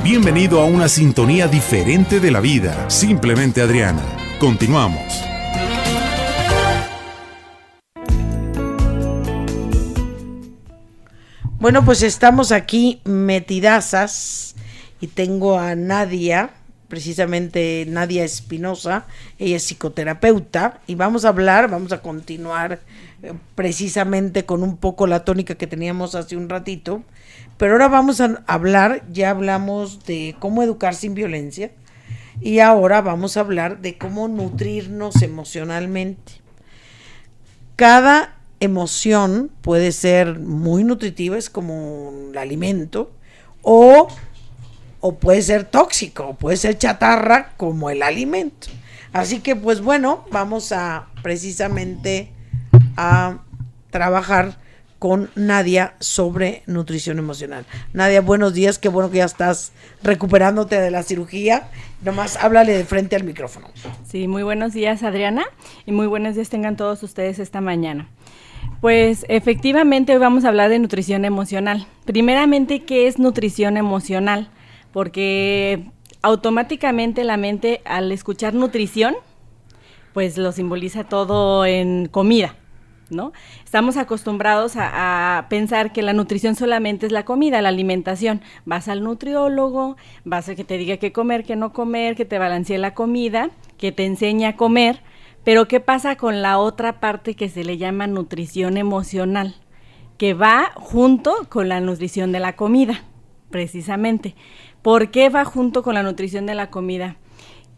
Bienvenido a una sintonía diferente de la vida. Simplemente Adriana. Continuamos. Bueno, pues estamos aquí metidazas y tengo a Nadia, precisamente Nadia Espinosa. Ella es psicoterapeuta y vamos a continuar precisamente con un poco la tónica que teníamos hace un ratito, pero ahora vamos a hablar, ya hablamos de cómo educar sin violencia y ahora vamos a hablar de cómo nutrirnos emocionalmente. Cada emoción puede ser muy nutritiva, es como el alimento, o puede ser tóxico, puede ser chatarra como el alimento. Así que pues bueno, vamos a precisamente a trabajar con Nadia sobre nutrición emocional. Nadia, buenos días, qué bueno que ya estás recuperándote de la cirugía. Nomás háblale de frente al micrófono. Sí, muy buenos días, Adriana, y muy buenos días tengan todos ustedes esta mañana. Pues efectivamente hoy vamos a hablar de nutrición emocional. Primeramente, ¿qué es nutrición emocional? Porque automáticamente la mente al escuchar nutrición, pues lo simboliza todo en comida, ¿no? Estamos acostumbrados a pensar que la nutrición solamente es la comida, la alimentación. Vas al nutriólogo, vas a que te diga qué comer, qué no comer, que te balancee la comida, que te enseñe a comer. Pero ¿qué pasa con la otra parte que se le llama nutrición emocional? Que va junto con la nutrición de la comida, precisamente. ¿Por qué va junto con la nutrición de la comida?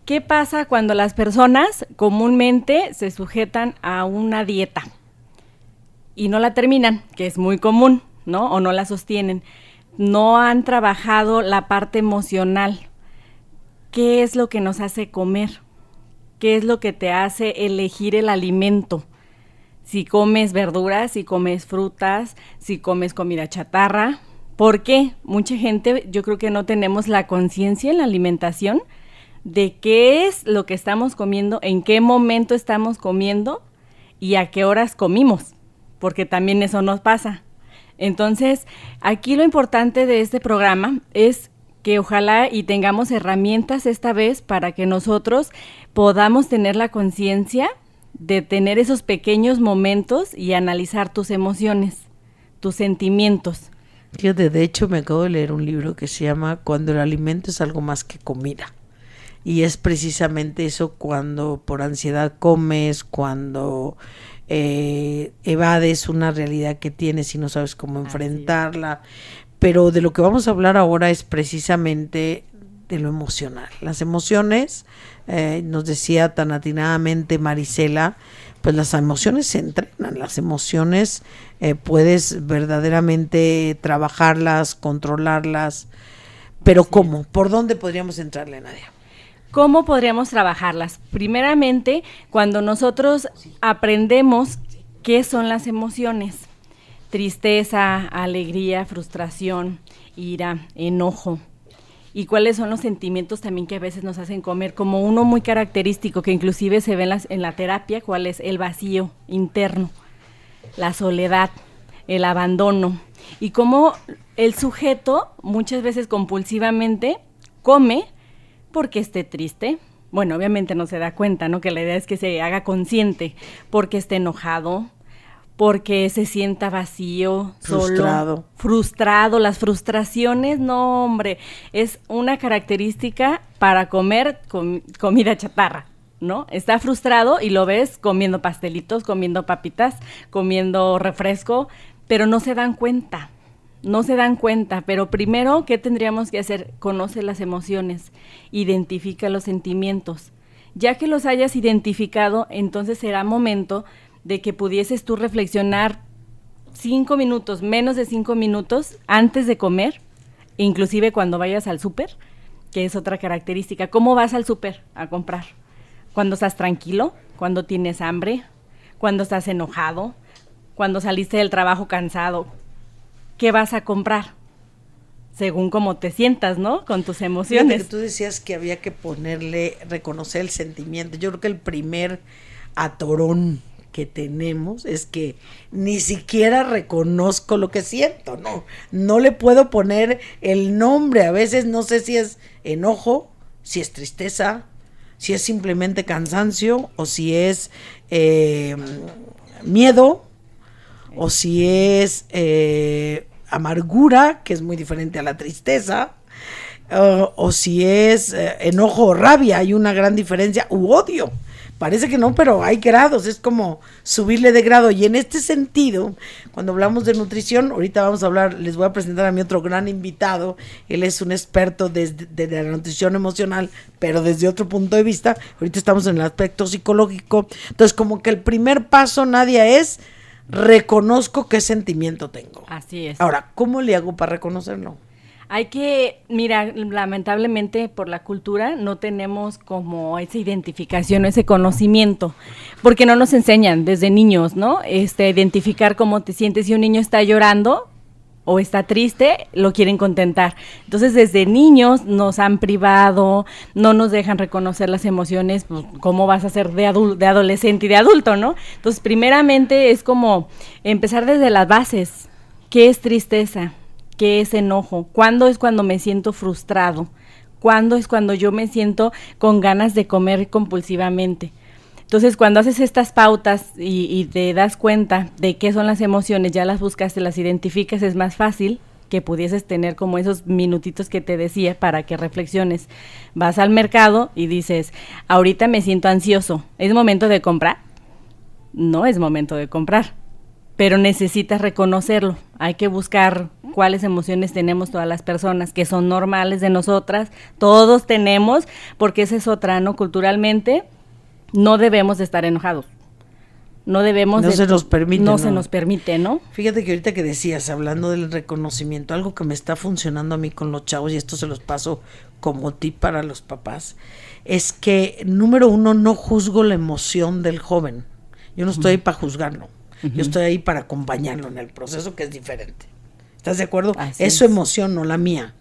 ¿Qué pasa cuando las personas comúnmente se sujetan a una dieta y no la terminan, que es muy común, ¿no? O no la sostienen. No han trabajado la parte emocional. ¿Qué es lo que nos hace comer? ¿Qué es lo que te hace elegir el alimento? Si comes verduras, si comes frutas, si comes comida chatarra. ¿Por qué? Mucha gente, yo creo que no tenemos la conciencia en la alimentación de qué es lo que estamos comiendo, en qué momento estamos comiendo y a qué horas comimos, porque también eso nos pasa. Entonces, aquí lo importante de este programa es que ojalá y tengamos herramientas esta vez para que nosotros podamos tener la conciencia de tener esos pequeños momentos y analizar tus emociones, tus sentimientos. Fíjate, de hecho me acabo de leer un libro que se llama Cuando el alimento es algo más que comida. Y es precisamente eso, cuando por ansiedad comes, cuando evades una realidad que tienes y no sabes cómo enfrentarla. Pero de lo que vamos a hablar ahora es precisamente de lo emocional. Las emociones, nos decía tan atinadamente Marisela, pues las emociones se entrenan, las emociones puedes verdaderamente trabajarlas, controlarlas, pero sí. ¿Cómo? ¿Por dónde podríamos entrarle, Nadia? ¿Cómo podríamos trabajarlas? Primeramente, cuando nosotros aprendemos qué son las emociones. Tristeza, alegría, frustración, ira, enojo. Y cuáles son los sentimientos también que a veces nos hacen comer, como uno muy característico que inclusive se ve en la terapia, cuál es el vacío interno, la soledad, el abandono. Y cómo el sujeto muchas veces compulsivamente come porque esté triste. Bueno, obviamente no se da cuenta, ¿no? Que la idea es que se haga consciente, porque esté enojado, porque se sienta vacío, solo, frustrado. Las frustraciones, no, hombre, es una característica para comer comida chatarra, ¿no? Está frustrado y lo ves comiendo pastelitos, comiendo papitas, comiendo refresco, pero no se dan cuenta. Pero primero, ¿qué tendríamos que hacer? Conoce las emociones, identifica los sentimientos. Ya que los hayas identificado, entonces será momento de que pudieses tú reflexionar 5 minutos, menos de 5 minutos antes de comer, inclusive cuando vayas al súper, que es otra característica. ¿Cómo vas al súper a comprar? ¿Cuando estás tranquilo? ¿Cuando tienes hambre? ¿Cuando estás enojado? ¿Cuando saliste del trabajo cansado? ¿Qué vas a comprar? Según cómo te sientas, ¿no? Con tus emociones. Fíjate que tú decías que había que reconocer el sentimiento. Yo creo que el primer atorón que tenemos es que ni siquiera reconozco lo que siento, no le puedo poner el nombre. A veces no sé si es enojo, si es tristeza, si es simplemente cansancio, o si es miedo, o si es amargura, que es muy diferente a la tristeza, o si es enojo o rabia. Hay una gran diferencia, u odio. Parece que no, pero hay grados, es como subirle de grado. Y en este sentido, cuando hablamos de nutrición, ahorita vamos a hablar, les voy a presentar a mi otro gran invitado. Él es un experto de la nutrición emocional, pero desde otro punto de vista. Ahorita estamos en el aspecto psicológico. Entonces, como que el primer paso, Nadia, es reconozco qué sentimiento tengo. Así es. Ahora, ¿cómo le hago para reconocerlo? Hay que, mira, lamentablemente por la cultura no tenemos como esa identificación, ese conocimiento, porque no nos enseñan desde niños, ¿no? Identificar cómo te sientes. Si un niño está llorando o está triste, lo quieren contentar. Entonces, desde niños nos han privado, no nos dejan reconocer las emociones, pues, ¿cómo vas a ser de adolescente y de adulto, no? Entonces, primeramente es como empezar desde las bases. ¿Qué es tristeza? ¿Qué es enojo? ¿Cuándo es cuando me siento frustrado? ¿Cuándo es cuando yo me siento con ganas de comer compulsivamente? Entonces, cuando haces estas pautas y te das cuenta de qué son las emociones, ya las buscaste, las identificas, es más fácil que pudieses tener como esos minutitos que te decía para que reflexiones. Vas al mercado y dices, ahorita me siento ansioso, ¿es momento de comprar? No es momento de comprar, pero necesitas reconocerlo. Hay que buscar cuáles emociones tenemos todas las personas, que son normales de nosotras, todos tenemos, porque esa es otra, ¿no? Culturalmente no debemos de estar enojados. No debemos no se nos permite. No se nos permite, ¿no? Fíjate que ahorita que decías, hablando del reconocimiento, algo que me está funcionando a mí con los chavos, y esto se los paso como tip para los papás, es que, número uno, no juzgo la emoción del joven. Yo no estoy ahí para juzgarlo. Yo estoy ahí para acompañarlo en el proceso, que es diferente. ¿Estás de acuerdo? Es su emoción, no la mía.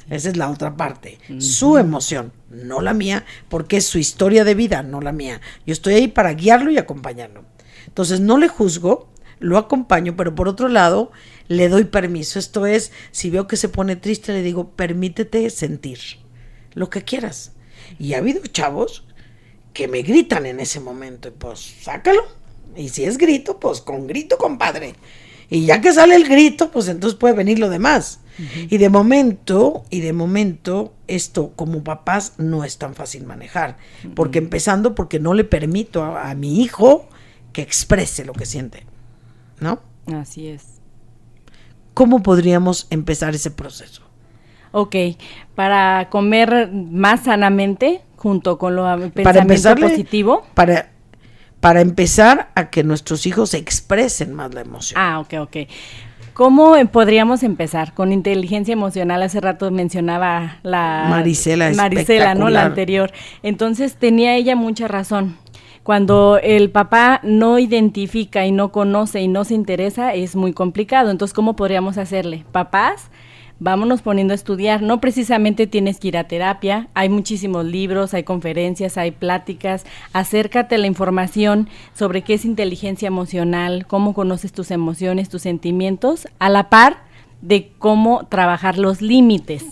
Esa es la otra parte. Su emoción, no la mía, porque es su historia de vida, no la mía. Yo estoy ahí para guiarlo y acompañarlo. Entonces, no le juzgo, lo acompaño, pero por otro lado, le doy permiso. Esto es, si veo que se pone triste, le digo, permítete sentir lo que quieras. Y ha habido chavos que me gritan en ese momento, y pues, sácalo. Y si es grito, pues con grito, compadre. Y ya que sale el grito, pues entonces puede venir lo demás. Y de momento, esto como papás no es tan fácil manejar. Porque porque no le permito a mi hijo que exprese lo que siente, ¿no? Así es. ¿Cómo podríamos empezar ese proceso? Ok, para comer más sanamente, junto con lo pensamiento positivo. Para empezar a que nuestros hijos expresen más la emoción. Ok. ¿Cómo podríamos empezar? Con inteligencia emocional, hace rato mencionaba Marisela, ¿no? La anterior. Entonces tenía ella mucha razón. Cuando el papá no identifica y no conoce y no se interesa, es muy complicado. Entonces, ¿cómo podríamos hacerle? Papás, vámonos poniendo a estudiar. No precisamente tienes que ir a terapia, hay muchísimos libros, hay conferencias, hay pláticas. Acércate a la información sobre qué es inteligencia emocional, cómo conoces tus emociones, tus sentimientos, a la par de cómo trabajar los límites.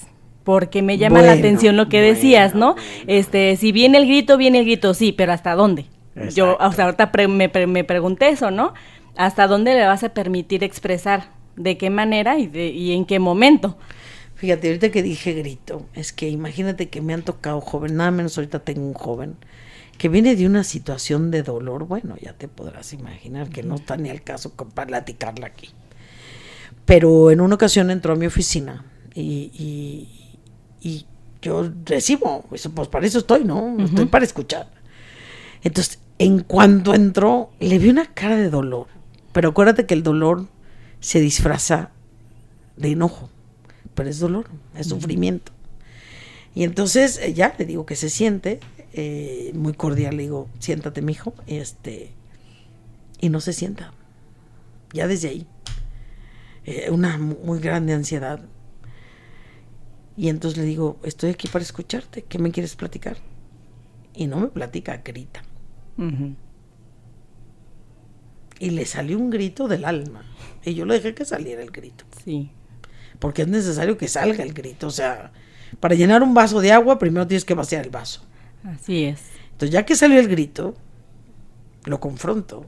Porque me llama la atención lo que decías, ¿no? Si viene el grito, sí, pero ¿hasta dónde? Exacto. Yo ahorita me pregunté eso, ¿no? ¿Hasta dónde le vas a permitir expresar? ¿De qué manera y en qué momento? Fíjate, ahorita que dije grito, es que imagínate que me han tocado joven, nada menos ahorita tengo un joven que viene de una situación de dolor. Bueno, ya te podrás imaginar que no está ni al caso para platicarla aquí. Pero en una ocasión entró a mi oficina y yo recibo, pues para eso estoy, ¿no? Estoy para escuchar. Entonces, en cuanto entró, le vi una cara de dolor. Pero acuérdate que el dolor se disfraza de enojo, pero es dolor, es sufrimiento. Y entonces ya le digo que se siente, muy cordial, le digo, siéntate, mijo, y no se sienta. Ya desde ahí, una muy grande ansiedad. Y entonces le digo, estoy aquí para escucharte, ¿qué me quieres platicar? Y no me platica, grita. y le salió un grito del alma. Y yo le dejé que saliera el grito. Sí. Porque es necesario que salga el grito. O sea, para llenar un vaso de agua, primero tienes que vaciar el vaso. Así es. Entonces, ya que salió el grito, lo confronto,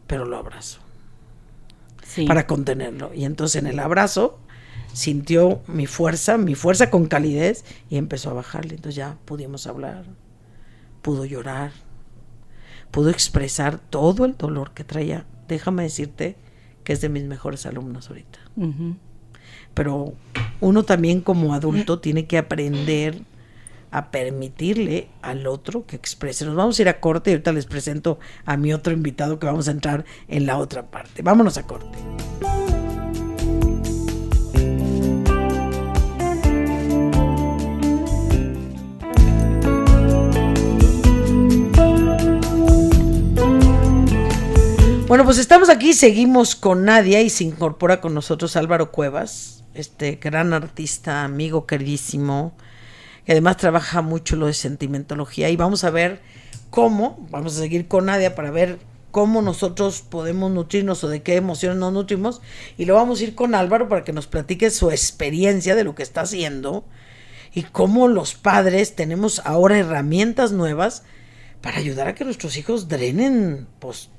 pero lo abrazo. Sí. Para contenerlo. Y entonces en el abrazo sintió mi fuerza con calidez y empezó a bajarle. Entonces ya pudimos hablar, pudo llorar, pudo expresar todo el dolor que traía. Déjame decirte que es de mis mejores alumnos ahorita. Uh-huh. Pero uno también como adulto tiene que aprender a permitirle al otro que exprese. Nos vamos a ir a corte y ahorita les presento a mi otro invitado que vamos a entrar en la otra parte. Vámonos a corte. Bueno, pues estamos aquí, seguimos con Nadia y se incorpora con nosotros Álvaro Cuevas, este gran artista, amigo queridísimo, que además trabaja mucho lo de sentimentología, y vamos a ver vamos a seguir con Nadia para ver cómo nosotros podemos nutrirnos o de qué emociones nos nutrimos, y lo vamos a ir con Álvaro para que nos platique su experiencia de lo que está haciendo y cómo los padres tenemos ahora herramientas nuevas para ayudar a que nuestros hijos drenen, pues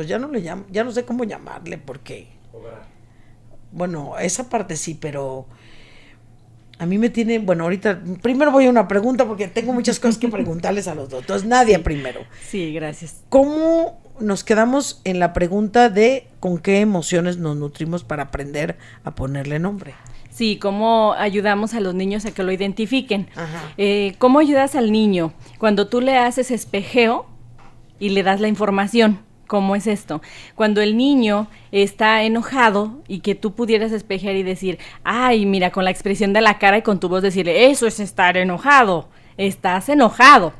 ya no le llamo, ya no sé cómo llamarle, porque bueno, esa parte sí, pero a mí me tiene, bueno, ahorita primero voy a una pregunta porque tengo muchas cosas que preguntarles a los dos. Entonces, Nadia primero. Sí, gracias. ¿Cómo nos quedamos en la pregunta de con qué emociones nos nutrimos para aprender a ponerle nombre? Sí, cómo ayudamos a los niños a que lo identifiquen. Ajá. ¿Cómo ayudas al niño? Cuando tú le haces espejeo y le das la información. ¿Cómo es esto? Cuando el niño está enojado y que tú pudieras espejear y decir, ay, mira, con la expresión de la cara y con tu voz decirle, eso es estar enojado, estás enojado.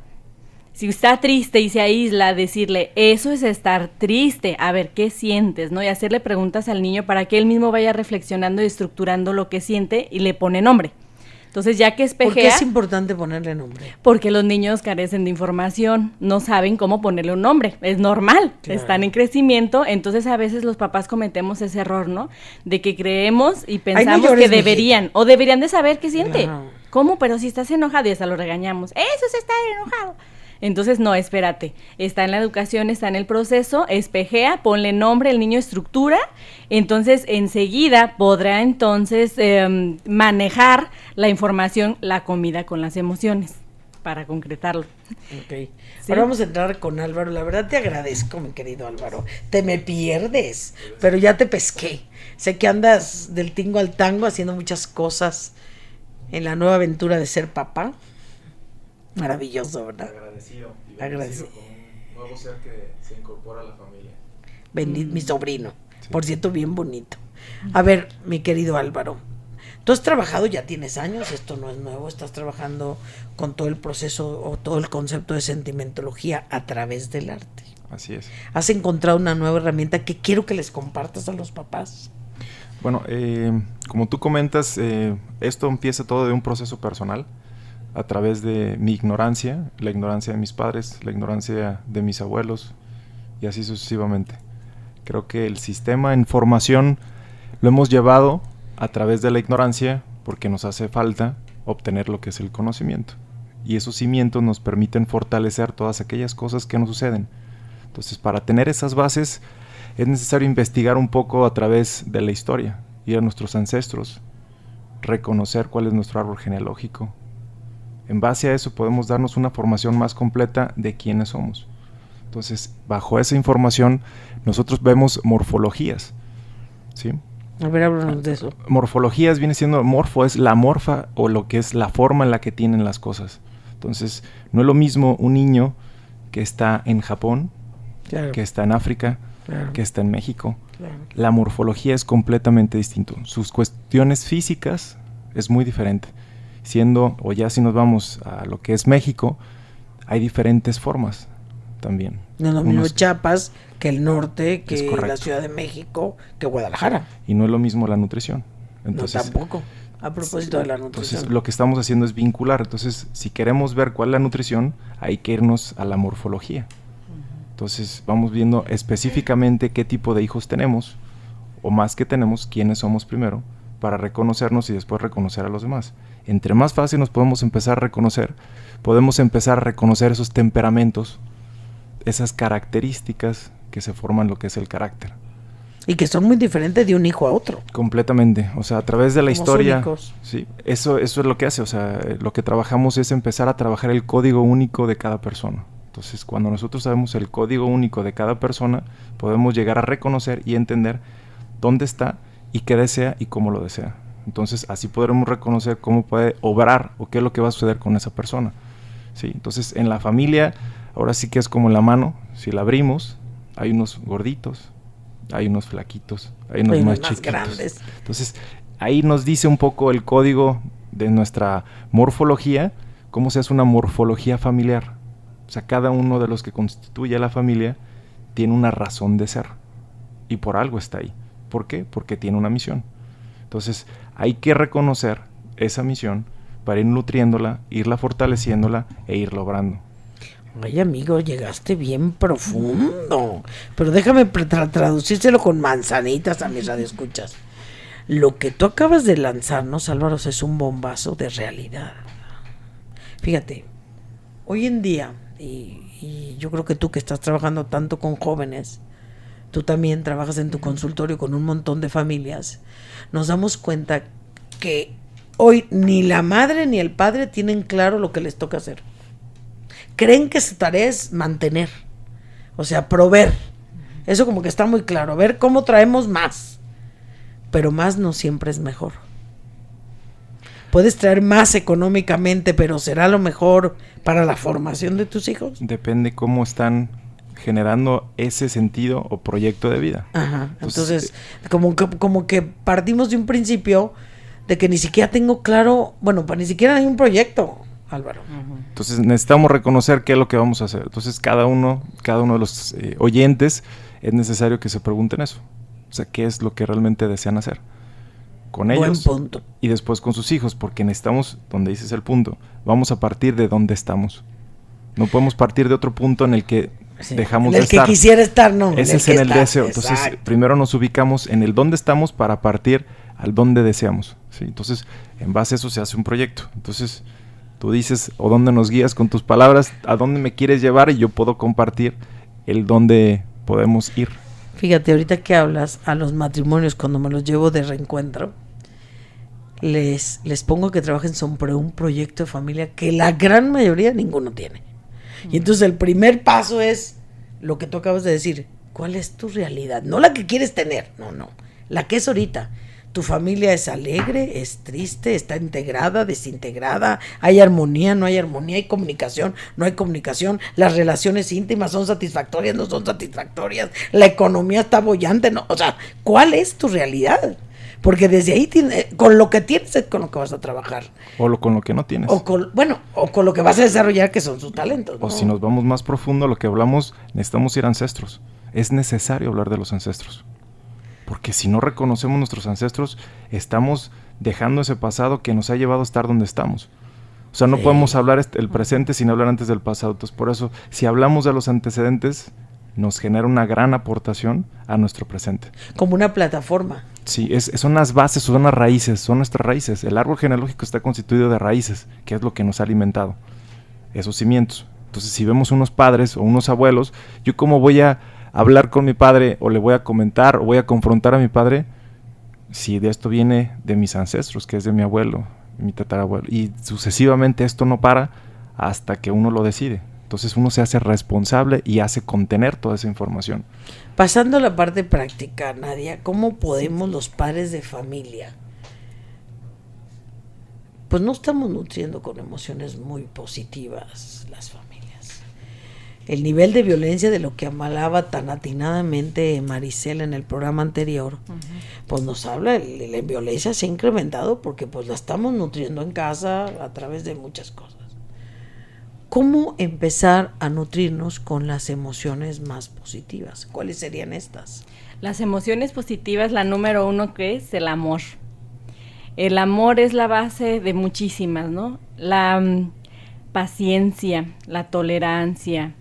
Si está triste y se aísla, decirle, eso es estar triste, a ver, ¿qué sientes? ¿No? Y hacerle preguntas al niño para que él mismo vaya reflexionando y estructurando lo que siente y le pone nombre. Entonces, ya que espejea... ¿Por qué es importante ponerle nombre? Porque los niños carecen de información, no saben cómo ponerle un nombre, es normal, claro. Están en crecimiento, entonces a veces los papás cometemos ese error, ¿no? De que creemos y pensamos que deberían, o deberían de saber qué siente. Claro. ¿Cómo? Pero si estás enojado y hasta lo regañamos, eso es estar enojado. Entonces, no, espérate, está en la educación, está en el proceso, espejea, ponle nombre, el niño estructura, entonces enseguida podrá entonces manejar la información, la comida con las emociones, para concretarlo. Ok, ¿Sí? Ahora vamos a entrar con Álvaro. La verdad te agradezco, mi querido Álvaro, te me pierdes, pero ya te pesqué. Sé que andas del tingo al tango haciendo muchas cosas en la nueva aventura de ser papá. Maravilloso, ¿verdad? Agradecido. Agradecido. Con un nuevo ser que se incorpora a la familia. Mi sobrino, sí. Por cierto, bien bonito. A ver, mi querido Álvaro, tú has trabajado, ya tienes años, esto no es nuevo, estás trabajando con todo el proceso o todo el concepto de sentimentología a través del arte. Así es. Has encontrado una nueva herramienta que quiero que les compartas a los papás. Bueno, como tú comentas, esto empieza todo de un proceso personal, a través de mi ignorancia, la ignorancia de mis padres, la ignorancia de mis abuelos y así sucesivamente. Creo que el sistema en formación lo hemos llevado a través de la ignorancia porque nos hace falta obtener lo que es el conocimiento. Y esos cimientos nos permiten fortalecer todas aquellas cosas que nos suceden. Entonces, para tener esas bases es necesario investigar un poco a través de la historia, ir a nuestros ancestros, reconocer cuál es nuestro árbol genealógico. En base a eso podemos darnos una formación más completa de quiénes somos. Entonces, bajo esa información, nosotros vemos morfologías, ¿sí? A ver, háblanos de eso. Morfologías viene siendo, morfo es la morfa o lo que es la forma en la que tienen las cosas. Entonces, no es lo mismo un niño que está en Japón, claro, que está en África, claro, que está en México. Claro. La morfología es completamente distinto. Sus cuestiones físicas es muy diferente. Siendo, o ya si nos vamos a lo que es México, hay diferentes formas también. No es lo mismo Chiapas que el norte, que la Ciudad de México, que Guadalajara. Y no es lo mismo la nutrición. Entonces, no, tampoco. A propósito de la nutrición. Entonces, lo que estamos haciendo es vincular. Entonces, si queremos ver cuál es la nutrición, hay que irnos a la morfología. Entonces vamos viendo específicamente qué tipo de hijos tenemos, o más que tenemos, quiénes somos primero, para reconocernos y después reconocer a los demás. Entre más fácil nos podemos empezar a reconocer, podemos empezar a reconocer esos temperamentos, esas características que se forman lo que es el carácter. Y que son muy diferentes de un hijo a otro. Completamente, o sea, a través de la Somos historia, únicos. sí, eso es lo que hace, o sea, lo que trabajamos es empezar a trabajar el código único de cada persona. Entonces, cuando nosotros sabemos el código único de cada persona, podemos llegar a reconocer y entender dónde está y qué desea y cómo lo desea. Entonces, así podremos reconocer cómo puede obrar o qué es lo que va a suceder con esa persona. Sí, entonces, en la familia, ahora sí que es como la mano, si la abrimos, hay unos gorditos, hay unos flaquitos, hay unos más chiquitos. Grandes. Entonces, ahí nos dice un poco el código de nuestra morfología, cómo se hace una morfología familiar. O sea, cada uno de los que constituye la familia tiene una razón de ser. Y por algo está ahí. ¿Por qué? Porque tiene una misión. Entonces, hay que reconocer esa misión para ir nutriéndola, irla fortaleciéndola e ir logrando. Ay, amigo, llegaste bien profundo. Pero déjame traducírselo con manzanitas a mis radioescuchas. Lo que tú acabas de lanzarnos, Álvaro, es un bombazo de realidad. Fíjate, hoy en día, y yo creo que tú que estás trabajando tanto con jóvenes, tú también trabajas en tu consultorio con un montón de familias, nos damos cuenta que hoy ni la madre ni el padre tienen claro lo que les toca hacer. Creen que su tarea es mantener, o sea, proveer. Eso como que está muy claro, ver cómo traemos más. Pero más no siempre es mejor. Puedes traer más económicamente, pero ¿será lo mejor para la formación de tus hijos? Depende cómo están generando ese sentido o proyecto de vida. Ajá. Entonces como que partimos de un principio de que ni siquiera tengo claro, bueno, ni siquiera hay un proyecto, Álvaro. Entonces necesitamos reconocer qué es lo que vamos a hacer. Entonces cada uno de los oyentes es necesario que se pregunten eso. O sea, qué es lo que realmente desean hacer con ellos. Buen punto. Y después con sus hijos, porque necesitamos, donde dices el punto, vamos a partir de donde estamos. No podemos partir de otro punto en el que dejamos de estar. El que quisiera estar, no. Ese es en el deseo. Entonces, primero nos ubicamos en el dónde estamos para partir al dónde deseamos. ¿Sí? Entonces, en base a eso se hace un proyecto. Entonces, tú dices, o dónde nos guías con tus palabras, a dónde me quieres llevar, y yo puedo compartir el dónde podemos ir. Fíjate, ahorita que hablas, a los matrimonios, cuando me los llevo de reencuentro, les pongo que trabajen sobre un proyecto de familia que la gran mayoría ninguno tiene. Y entonces el primer paso es lo que tú acabas de decir. ¿Cuál es tu realidad? No la que quieres tener, no. La que es ahorita. Tu familia es alegre, es triste, está integrada, desintegrada, hay armonía, no hay armonía, hay comunicación, no hay comunicación, las relaciones íntimas son satisfactorias, no son satisfactorias, la economía está bollante, no, o sea, ¿cuál es tu realidad? Porque desde ahí con lo que tienes es con lo que vas a trabajar. Con lo que no tienes. O con lo que vas a desarrollar, que son sus talentos, ¿no? O si nos vamos más profundo, lo que hablamos, necesitamos ir a ancestros. Es necesario hablar de los ancestros. Porque si no reconocemos nuestros ancestros, estamos dejando ese pasado que nos ha llevado a estar donde estamos. O sea, no podemos hablar el presente sin hablar antes del pasado. Entonces, por eso, si hablamos de los antecedentes, nos genera una gran aportación a nuestro presente. Como una plataforma. Sí, son las bases, son las raíces, son nuestras raíces. El árbol genealógico está constituido de raíces, que es lo que nos ha alimentado, esos cimientos. Entonces, si vemos unos padres o unos abuelos, ¿yo cómo voy a hablar con mi padre, o le voy a comentar, o voy a confrontar a mi padre, si de esto viene de mis ancestros, que es de mi abuelo, mi tatarabuelo? Y sucesivamente esto no para hasta que uno lo decide. Entonces uno se hace responsable y hace contener toda esa información. Pasando a la parte práctica, Nadia, ¿cómo podemos los padres de familia? Pues no estamos nutriendo con emociones muy positivas las familias. El nivel de violencia, de lo que hablaba tan atinadamente Maricela en el programa anterior, pues nos habla, la violencia se ha incrementado porque pues la estamos nutriendo en casa a través de muchas cosas. ¿Cómo empezar a nutrirnos con las emociones más positivas? ¿Cuáles serían estas? Las emociones positivas, la número 1, que es el amor. El amor es la base de muchísimas, ¿no? La paciencia, la tolerancia,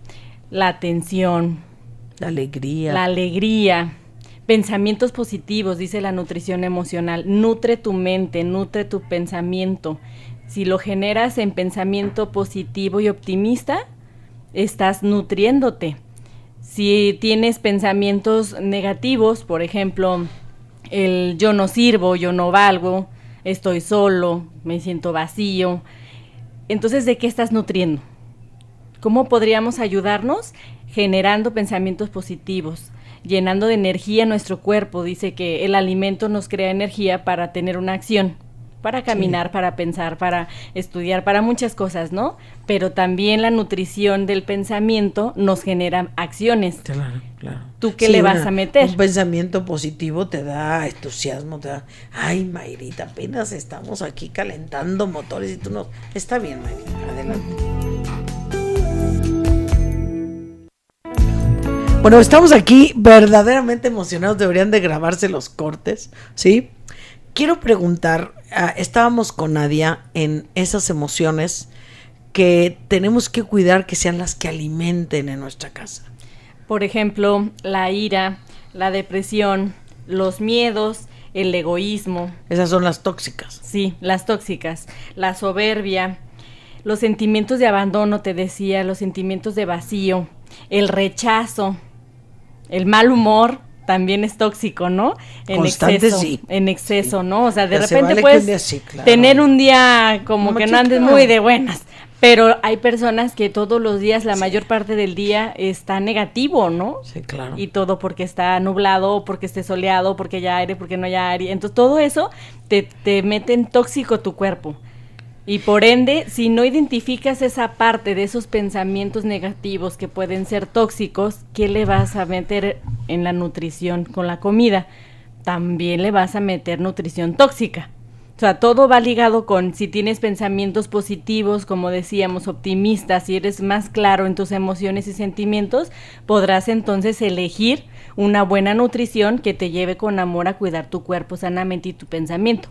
la atención, La alegría. Pensamientos positivos, dice la nutrición emocional. Nutre tu mente, nutre tu pensamiento. Si lo generas en pensamiento positivo y optimista, estás nutriéndote. Si tienes pensamientos negativos, por ejemplo, el yo no sirvo, yo no valgo, estoy solo, me siento vacío, entonces, ¿de qué estás nutriendo? ¿Cómo podríamos ayudarnos? Generando pensamientos positivos, llenando de energía nuestro cuerpo. Dice que el alimento nos crea energía para tener una acción, para caminar, para pensar, para estudiar, para muchas cosas, ¿no? Pero también la nutrición del pensamiento nos genera acciones. Claro. ¿Tú qué le vas a meter? Un pensamiento positivo te da entusiasmo, te da, ay, Mayrita, apenas estamos aquí calentando motores y tú no. Está bien, Mayrita, adelante. Bueno, estamos aquí verdaderamente emocionados, deberían de grabarse los cortes, ¿sí? Quiero preguntar, estábamos con Nadia en esas emociones que tenemos que cuidar que sean las que alimenten en nuestra casa. Por ejemplo, la ira, la depresión, los miedos, el egoísmo. Esas son las tóxicas. Sí, las tóxicas. La soberbia, los sentimientos de abandono, te decía, los sentimientos de vacío, el rechazo, el mal humor. También es tóxico, ¿no? Constante, sí. En exceso, sí. ¿no? O sea, de Ya repente vale puedes claro. tener un día como que no andes claro. muy de buenas, pero hay personas que todos los días, la mayor parte del día está negativo, ¿no? Sí, claro. Y todo porque está nublado, porque esté soleado, porque haya aire, porque no haya aire. Entonces todo eso te mete en tóxico tu cuerpo. Y por ende, si no identificas esa parte de esos pensamientos negativos que pueden ser tóxicos, ¿qué le vas a meter en la nutrición con la comida? También le vas a meter nutrición tóxica. O sea, todo va ligado con si tienes pensamientos positivos, como decíamos, optimistas, si eres más claro en tus emociones y sentimientos, podrás entonces elegir una buena nutrición que te lleve con amor a cuidar tu cuerpo sanamente y tu pensamiento.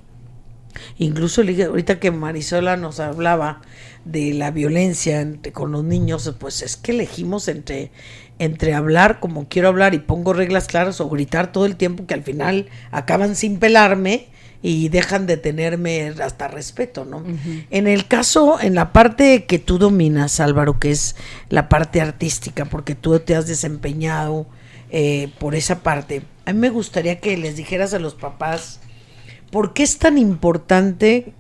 Incluso ahorita que Marisola nos hablaba de la violencia con los niños, pues es que elegimos entre hablar como quiero hablar y pongo reglas claras o gritar todo el tiempo que al final acaban sin pelarme y dejan de tenerme hasta respeto, ¿no? Uh-huh. En el caso, en la parte que tú dominas, Álvaro, que es la parte artística, porque tú te has desempeñado por esa parte, a mí me gustaría que les dijeras a los papás ¿por qué es tan importante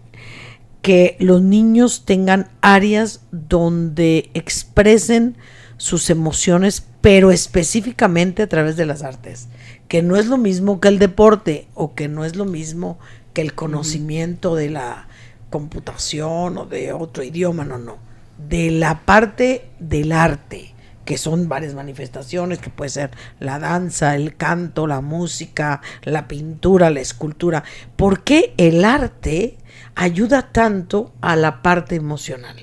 que los niños tengan áreas donde expresen sus emociones, pero específicamente a través de las artes? Que no es lo mismo que el deporte o que no es lo mismo que el conocimiento de la computación o de otro idioma, no. De la parte del arte, que son varias manifestaciones, que puede ser la danza, el canto, la música, la pintura, la escultura. ¿Por qué el arte ayuda tanto a la parte emocional?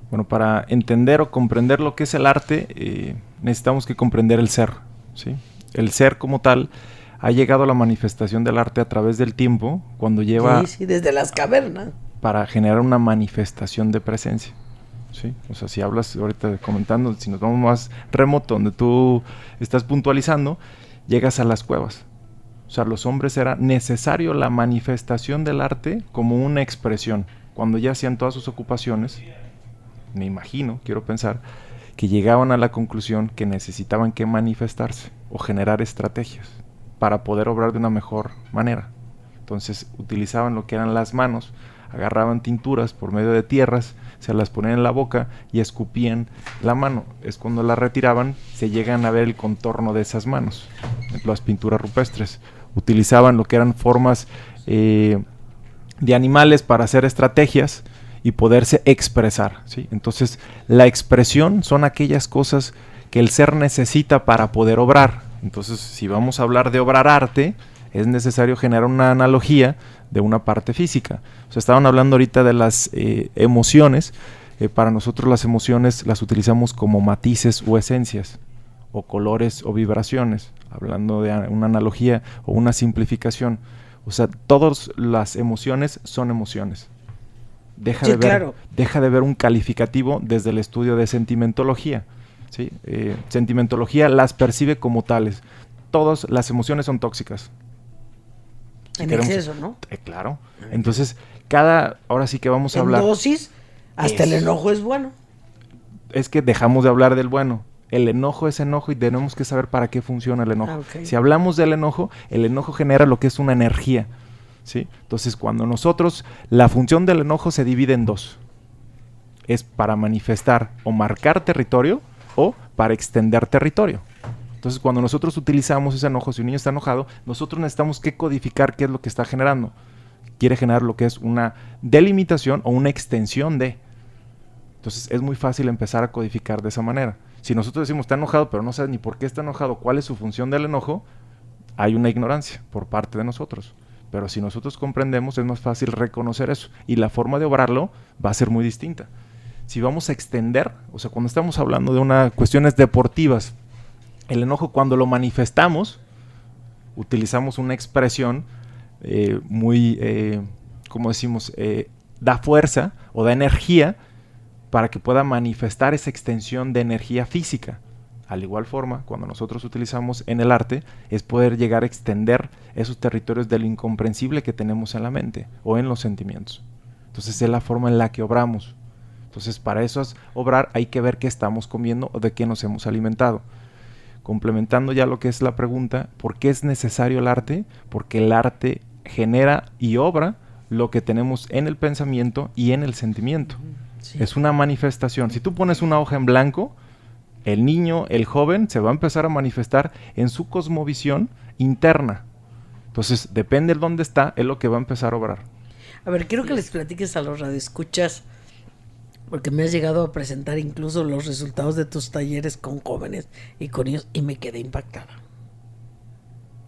Bueno, para entender o comprender lo que es el arte, necesitamos que comprender el ser, ¿sí? El ser como tal ha llegado a la manifestación del arte a través del tiempo, cuando lleva... Sí, desde las cavernas. Para generar una manifestación de presencia. ¿Sí? O sea, si hablas ahorita comentando, si nos vamos más remoto, donde tú estás puntualizando, llegas a las cuevas. O sea, los hombres era necesario la manifestación del arte como una expresión. Cuando ya hacían todas sus ocupaciones, me imagino, quiero pensar, que llegaban a la conclusión que necesitaban que manifestarse o generar estrategias para poder obrar de una mejor manera. Entonces utilizaban lo que eran las manos, agarraban tinturas por medio de tierras, se las ponían en la boca y escupían la mano. Es cuando la retiraban, se llegan a ver el contorno de esas manos. Las pinturas rupestres utilizaban lo que eran formas de animales para hacer estrategias y poderse expresar, ¿sí? Entonces, la expresión son aquellas cosas que el ser necesita para poder obrar. Entonces, si vamos a hablar de obrar arte, es necesario generar una analogía de una parte física. O sea, estaban hablando ahorita de las emociones. Para nosotros las emociones las utilizamos como matices o esencias, o colores o vibraciones, hablando de una analogía o una simplificación. O sea, todas las emociones son emociones. Deja de ver un calificativo desde el estudio de sentimentología. ¿sí? Sentimentología las percibe como tales. Todas las emociones son tóxicas. En exceso, ¿no? Claro. Entonces, ahora sí que vamos a En hablar. dosis, hasta el enojo es bueno. Es que dejamos de hablar del bueno. El enojo es enojo y tenemos que saber para qué funciona el enojo. Okay. Si hablamos del enojo, el enojo genera lo que es una energía, ¿sí? Entonces, cuando la función del enojo se divide en dos. Es para manifestar o marcar territorio o para extender territorio. Entonces, cuando nosotros utilizamos ese enojo, si un niño está enojado, nosotros necesitamos que codificar qué es lo que está generando. Quiere generar lo que es una delimitación o una extensión de. Entonces, es muy fácil empezar a codificar de esa manera. Si nosotros decimos está enojado, pero no sabes ni por qué está enojado, cuál es su función del enojo, hay una ignorancia por parte de nosotros. Pero si nosotros comprendemos, es más fácil reconocer eso. Y la forma de obrarlo va a ser muy distinta. Si vamos a extender, o sea, cuando estamos hablando de cuestiones deportivas, el enojo cuando lo manifestamos, utilizamos una expresión muy, como decimos, da fuerza o da energía para que pueda manifestar esa extensión de energía física. Al igual forma, cuando nosotros utilizamos en el arte, es poder llegar a extender esos territorios de lo incomprensible que tenemos en la mente o en los sentimientos. Entonces es la forma en la que obramos. Entonces para eso obrar hay que ver qué estamos comiendo o de qué nos hemos alimentado. Complementando ya lo que es la pregunta, ¿por qué es necesario el arte? Porque el arte genera y obra lo que tenemos en el pensamiento y en el sentimiento. Sí. Es una manifestación. Si tú pones una hoja en blanco, el niño, el joven, se va a empezar a manifestar en su cosmovisión interna. Entonces, depende de dónde está, es lo que va a empezar a obrar. A ver, quiero que les platiques a los radioescuchas, porque me has llegado a presentar incluso los resultados de tus talleres con jóvenes y con niños, y me quedé impactada.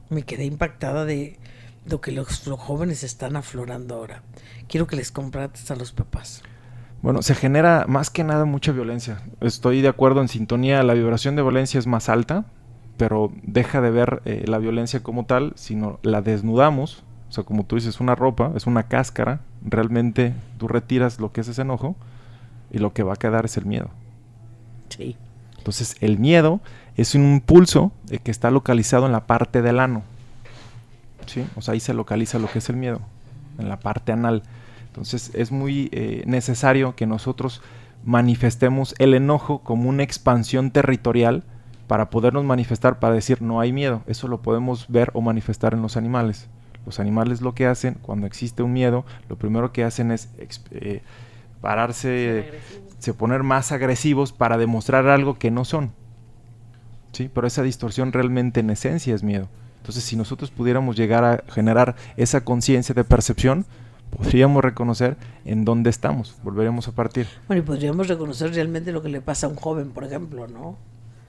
Me quedé impactada de lo que los jóvenes están aflorando ahora. Quiero que les compartas a los papás. Bueno, se genera más que nada mucha violencia. Estoy de acuerdo, en sintonía, la vibración de violencia es más alta, pero deja de ver la violencia como tal, sino la desnudamos. O sea, como tú dices, una ropa, es una cáscara. Realmente tú retiras lo que es ese enojo y lo que va a quedar es el miedo. Sí. Entonces, el miedo es un impulso que está localizado en la parte del ano. ¿Sí? O sea, ahí se localiza lo que es el miedo, en la parte anal. Entonces es muy necesario que nosotros manifestemos el enojo como una expansión territorial para podernos manifestar, para decir no hay miedo. Eso lo podemos ver o manifestar en los animales. Los animales lo que hacen cuando existe un miedo, lo primero que hacen es pararse, se poner más agresivos para demostrar algo que no son. ¿Sí? Pero esa distorsión realmente en esencia es miedo. Entonces si nosotros pudiéramos llegar a generar esa conciencia de percepción, podríamos reconocer en dónde estamos, volveremos a partir. Bueno, y podríamos reconocer realmente lo que le pasa a un joven, por ejemplo, ¿no?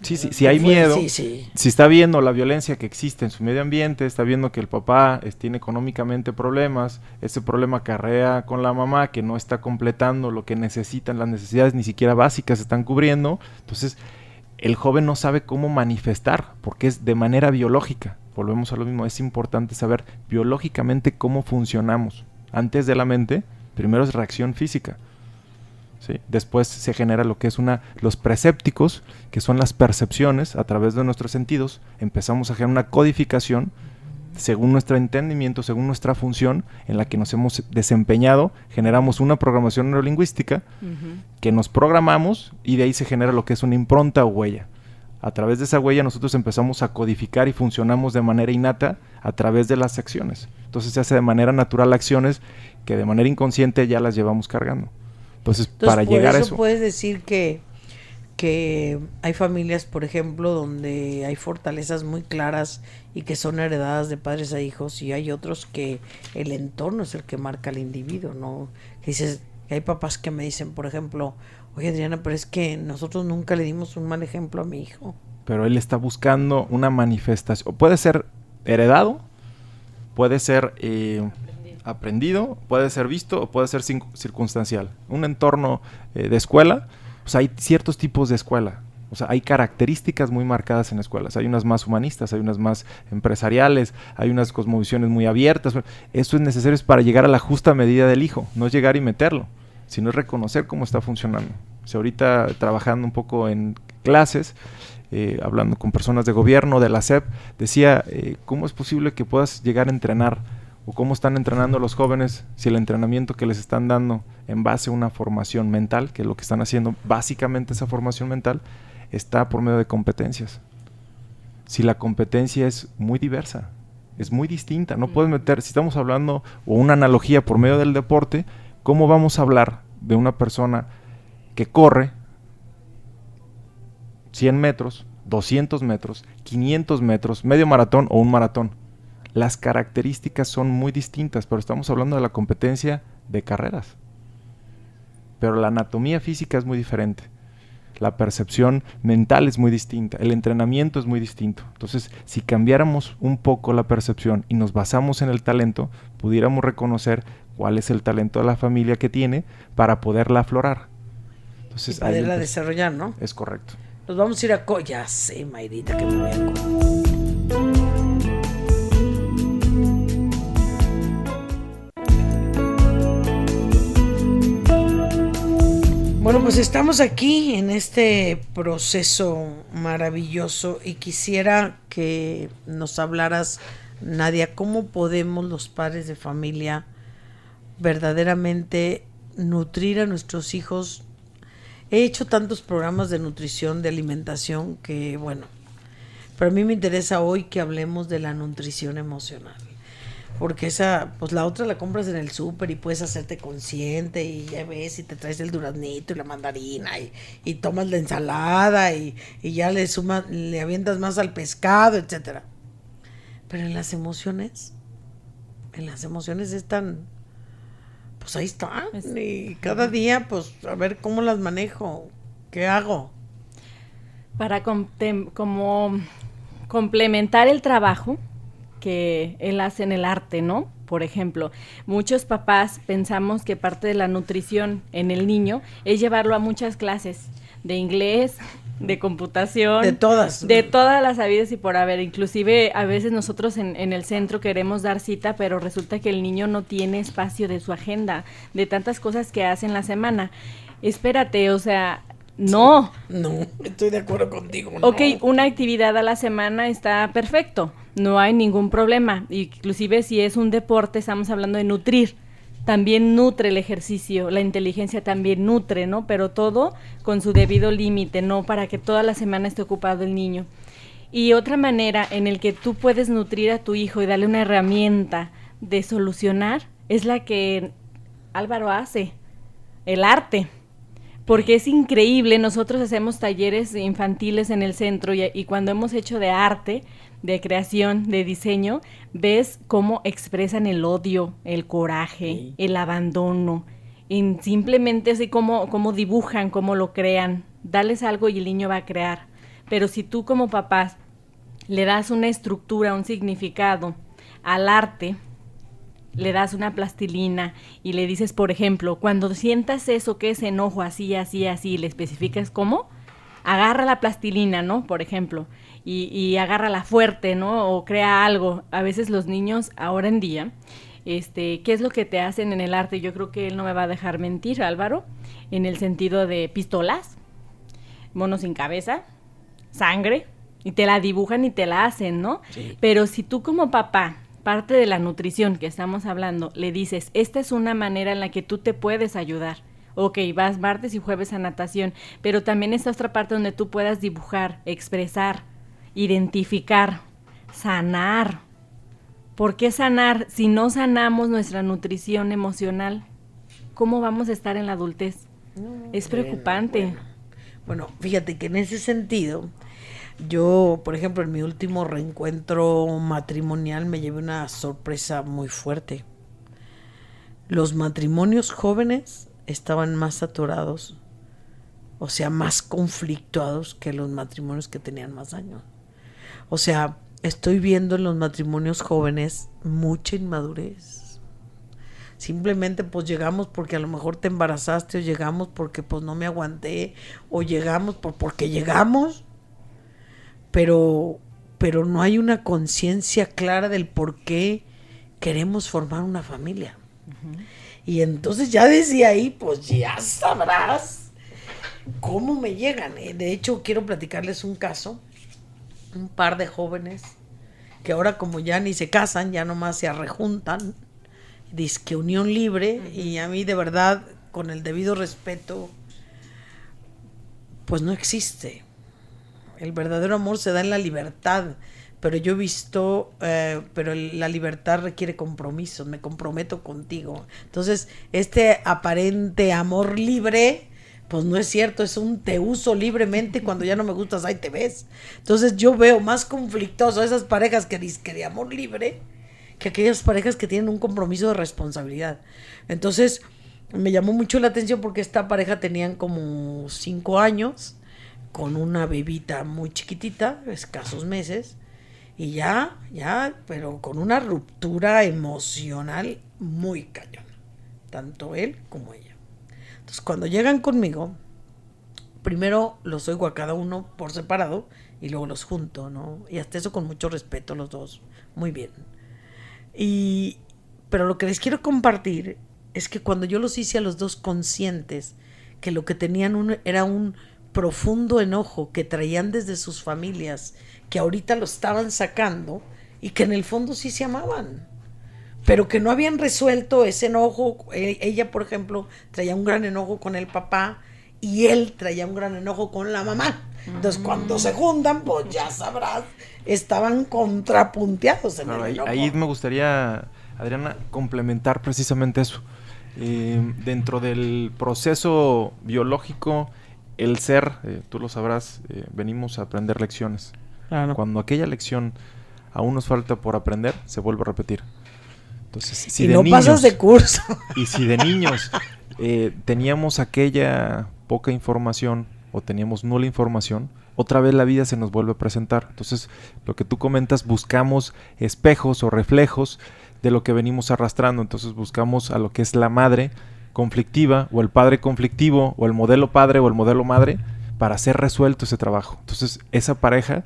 Sí, si hay miedo, sí. Si está viendo la violencia que existe en su medio ambiente, está viendo que el papá tiene económicamente problemas, ese problema acarrea con la mamá que no está completando lo que necesitan, las necesidades ni siquiera básicas se están cubriendo, entonces el joven no sabe cómo manifestar, porque es de manera biológica. Volvemos a lo mismo, es importante saber biológicamente cómo funcionamos. Antes de la mente, primero es reacción física, ¿sí? Después se genera lo que es los presépticos, que son las percepciones a través de nuestros sentidos. Empezamos a generar una codificación según nuestro entendimiento, según nuestra función en la que nos hemos desempeñado. Generamos una programación neurolingüística que nos programamos y de ahí se genera lo que es una impronta o huella. A través de esa huella nosotros empezamos a codificar y funcionamos de manera innata a través de las acciones. Entonces se hace de manera natural acciones que de manera inconsciente ya las llevamos cargando. Entonces para llegar a eso... puedes decir que hay familias, por ejemplo, donde hay fortalezas muy claras y que son heredadas de padres a hijos, y hay otros que el entorno es el que marca al individuo, ¿no? Que dices, hay papás que me dicen, por ejemplo, oye Adriana, pero es que nosotros nunca le dimos un mal ejemplo a mi hijo. Pero él está buscando una manifestación. Puede ser heredado, puede ser aprendido, puede ser visto o puede ser circunstancial. Un entorno de escuela, o sea, hay ciertos tipos de escuela. O sea, hay características muy marcadas en escuelas. Hay unas más humanistas, hay unas más empresariales, hay unas cosmovisiones muy abiertas. Eso es necesario para llegar a la justa medida del hijo, no es llegar y meterlo, sino es reconocer cómo está funcionando. O sea, ahorita trabajando un poco en clases, hablando con personas de gobierno, de la SEP, decía, ¿cómo es posible que puedas llegar a entrenar? ¿O cómo están entrenando los jóvenes si el entrenamiento que les están dando en base a una formación mental, que es lo que están haciendo, básicamente esa formación mental, está por medio de competencias? Si la competencia es muy diversa, es muy distinta, no puedes meter, si estamos hablando, o una analogía por medio del deporte, ¿cómo vamos a hablar de una persona que corre 100 metros, 200 metros, 500 metros, medio maratón o un maratón? Las características son muy distintas, pero estamos hablando de la competencia de carreras. Pero la anatomía física es muy diferente. La percepción mental es muy distinta. El entrenamiento es muy distinto. Entonces, si cambiáramos un poco la percepción y nos basamos en el talento, pudiéramos reconocer cuál es el talento de la familia que tiene para poderla aflorar. Entonces, y poderla desarrollar, ¿no? Es correcto. Nos vamos a ir a... Ya sé, Mayrita, que me voy a... Bueno, pues estamos aquí en este proceso maravilloso y quisiera que nos hablaras, Nadia, cómo podemos los padres de familia verdaderamente nutrir a nuestros hijos. He hecho tantos programas de nutrición, de alimentación, que bueno, pero a mí me interesa hoy que hablemos de la nutrición emocional. Porque esa, pues la otra la compras en el súper y puedes hacerte consciente y ya ves y te traes el duraznito y la mandarina y tomas la ensalada y ya le avientas más al pescado, etcétera. Pero en las emociones están, pues ahí están. Y cada día, pues a ver cómo las manejo, qué hago. Para como complementar el trabajo que él hace en el arte, ¿no? Por ejemplo, muchos papás pensamos que parte de la nutrición en el niño es llevarlo a muchas clases de inglés, de computación, de todas las habidas y por haber. Inclusive a veces nosotros en el centro queremos dar cita, pero resulta que el niño no tiene espacio de su agenda, de tantas cosas que hace en la semana. Espérate, o sea, no. No, estoy de acuerdo contigo. No. Ok, una actividad a la semana está perfecto, no hay ningún problema. Inclusive si es un deporte, estamos hablando de nutrir. También nutre el ejercicio, la inteligencia también nutre, ¿no? Pero todo con su debido límite, no para que toda la semana esté ocupado el niño. Y otra manera en el que tú puedes nutrir a tu hijo y darle una herramienta de solucionar es la que Álvaro hace, el arte. Porque es increíble, nosotros hacemos talleres infantiles en el centro y cuando hemos hecho de arte, de creación, de diseño, ves cómo expresan el odio, el coraje, sí, el abandono, y simplemente así como dibujan, cómo lo crean. Dales algo y el niño va a crear. Pero si tú como papás le das una estructura, un significado al arte, le das una plastilina y le dices, por ejemplo, cuando sientas eso que es enojo, así, así, así, le especificas cómo, agarra la plastilina, ¿no? Por ejemplo, y agárrala fuerte, ¿no? O crea algo. A veces los niños, ahora en día, ¿qué es lo que te hacen en el arte? Yo creo que él no me va a dejar mentir, Álvaro, en el sentido de pistolas, monos sin cabeza, sangre, y te la dibujan y te la hacen, ¿no? Sí. Pero si tú como papá, parte de la nutrición que estamos hablando, le dices, esta es una manera en la que tú te puedes ayudar. Ok, vas martes y jueves a natación, pero también está otra parte donde tú puedas dibujar, expresar, identificar, sanar. ¿Por qué sanar? Si no sanamos nuestra nutrición emocional, ¿cómo vamos a estar en la adultez? Es preocupante. Bueno, fíjate que en ese sentido, yo, por ejemplo, en mi último reencuentro matrimonial me llevé una sorpresa muy fuerte. Los matrimonios jóvenes estaban más saturados, o sea, más conflictuados que los matrimonios que tenían más años. O sea, estoy viendo en los matrimonios jóvenes mucha inmadurez. Simplemente pues llegamos porque a lo mejor te embarazaste, o llegamos porque pues no me aguanté, o llegamos porque llegamos, pero no hay una conciencia clara del por qué queremos formar una familia. Uh-huh. Y entonces ya desde ahí, pues ya sabrás ¿Cómo me llegan? De hecho, quiero platicarles un caso. Un par de jóvenes que ahora como ya ni se casan, ya nomás se arrejuntan, dizque unión libre, y a mí de verdad, con el debido respeto, pues no existe. El verdadero amor se da en la libertad, pero yo he visto, pero la libertad requiere compromisos, me comprometo contigo. Entonces, este aparente amor libre, pues no es cierto, es un te uso libremente, cuando ya no me gustas, ahí te ves. Entonces yo veo más conflictoso a esas parejas que dicen de amor libre, que aquellas parejas que tienen un compromiso de responsabilidad. Entonces me llamó mucho la atención porque esta pareja tenían como 5 años, con una bebita muy chiquitita, escasos meses, y ya, pero con una ruptura emocional muy cañona, tanto él como ella. Entonces, cuando llegan conmigo, primero los oigo a cada uno por separado y luego los junto, ¿no? Y hasta eso con mucho respeto los dos, muy bien. Pero lo que les quiero compartir es que cuando yo los hice a los dos conscientes que lo que tenían era un profundo enojo que traían desde sus familias, que ahorita lo estaban sacando y que en el fondo sí se amaban, pero que no habían resuelto ese enojo. Ella, por ejemplo, traía un gran enojo con el papá y él traía un gran enojo con la mamá. Entonces, cuando se juntan, pues ya sabrás, estaban contrapunteados en el enojo. Ahí me gustaría, Adriana, complementar precisamente eso. Dentro del proceso biológico, el ser, tú lo sabrás, venimos a aprender lecciones. Claro. Cuando aquella lección aún nos falta por aprender, se vuelve a repetir. Entonces, si y de no niños, pasas de curso. Y si de niños teníamos aquella poca información o teníamos nula información, otra vez la vida se nos vuelve a presentar. Entonces, lo que tú comentas, buscamos espejos o reflejos de lo que venimos arrastrando. Entonces buscamos a lo que es la madre conflictiva o el padre conflictivo o el modelo padre o el modelo madre para hacer resuelto ese trabajo. Entonces, esa pareja,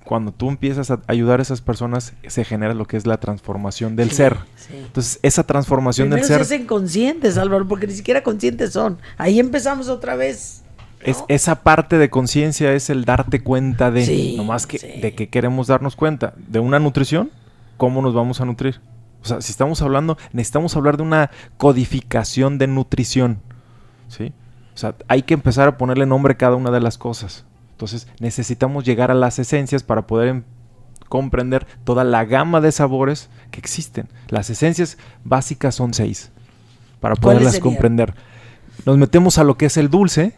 cuando tú empiezas a ayudar a esas personas, se genera lo que es la transformación del ser. Sí. Entonces, esa transformación primero del ser... se hacen conscientes, Álvaro, porque ni siquiera conscientes son. Ahí empezamos otra vez, ¿no? Esa parte de conciencia es el darte cuenta de... Sí, nomás que, sí. de que queremos darnos cuenta. De una nutrición, ¿cómo nos vamos a nutrir? O sea, si estamos hablando, necesitamos hablar de una codificación de nutrición, ¿sí? O sea, hay que empezar a ponerle nombre a cada una de las cosas. Entonces, necesitamos llegar a las esencias para poder comprender toda la gama de sabores que existen. Las esencias básicas son 6, para poderlas comprender. Nos metemos a lo que es el dulce,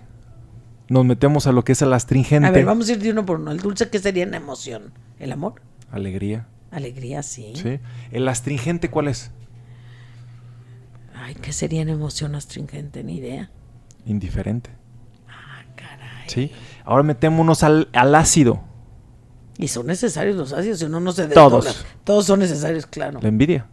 nos metemos a lo que es el astringente. A ver, vamos a ir de uno por uno. El dulce, ¿qué sería en emoción? ¿El amor? Alegría. Alegría, sí. Sí. ¿El astringente cuál es? Ay, ¿qué sería en emoción astringente? Ni idea. Indiferente. Ah, caray. Sí. Ahora metémonos al ácido. Y son necesarios los ácidos, si uno no se desdobla. Todos son necesarios, claro. La envidia.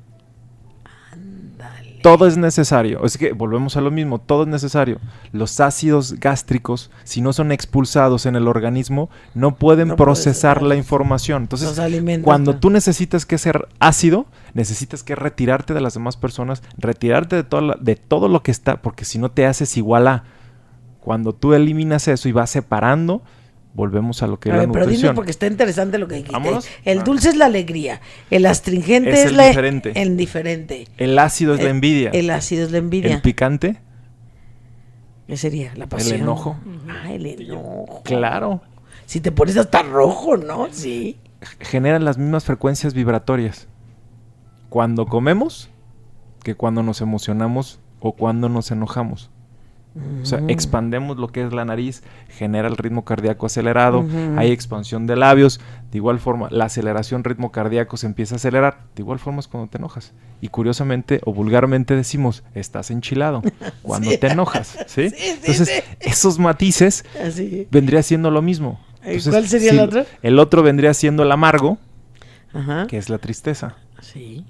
Ándale. Todo es necesario. Es que volvemos a lo mismo, todo es necesario. Los ácidos gástricos, si no son expulsados en el organismo, no pueden procesar la información. Entonces, cuando tú necesitas que ser ácido, necesitas que retirarte de las demás personas, retirarte de todo lo que está, porque si no te haces igual a... Cuando tú eliminas eso y vas separando, volvemos a lo que es la nutrición. Pero dime, porque está interesante lo que dijiste. ¿Vámonos? El dulce es la alegría, el astringente es el indiferente. El ácido es la envidia. El ácido es la envidia. El picante. ¿Qué sería? La pasión. El enojo. Ah, el enojo. Claro. Si te pones hasta rojo, ¿no? Sí. Generan las mismas frecuencias vibratorias cuando comemos que cuando nos emocionamos o cuando nos enojamos. O sea, expandemos lo que es la nariz, genera el ritmo cardíaco acelerado, hay expansión de labios. De igual forma, la aceleración ritmo cardíaco se empieza a acelerar. De igual forma es cuando te enojas. Y curiosamente o vulgarmente decimos, estás enchilado cuando te enojas, ¿sí? Entonces, esos matices vendría siendo lo mismo. Entonces, ¿cuál sería el otro? El otro vendría siendo el amargo, que es la tristeza. Sí.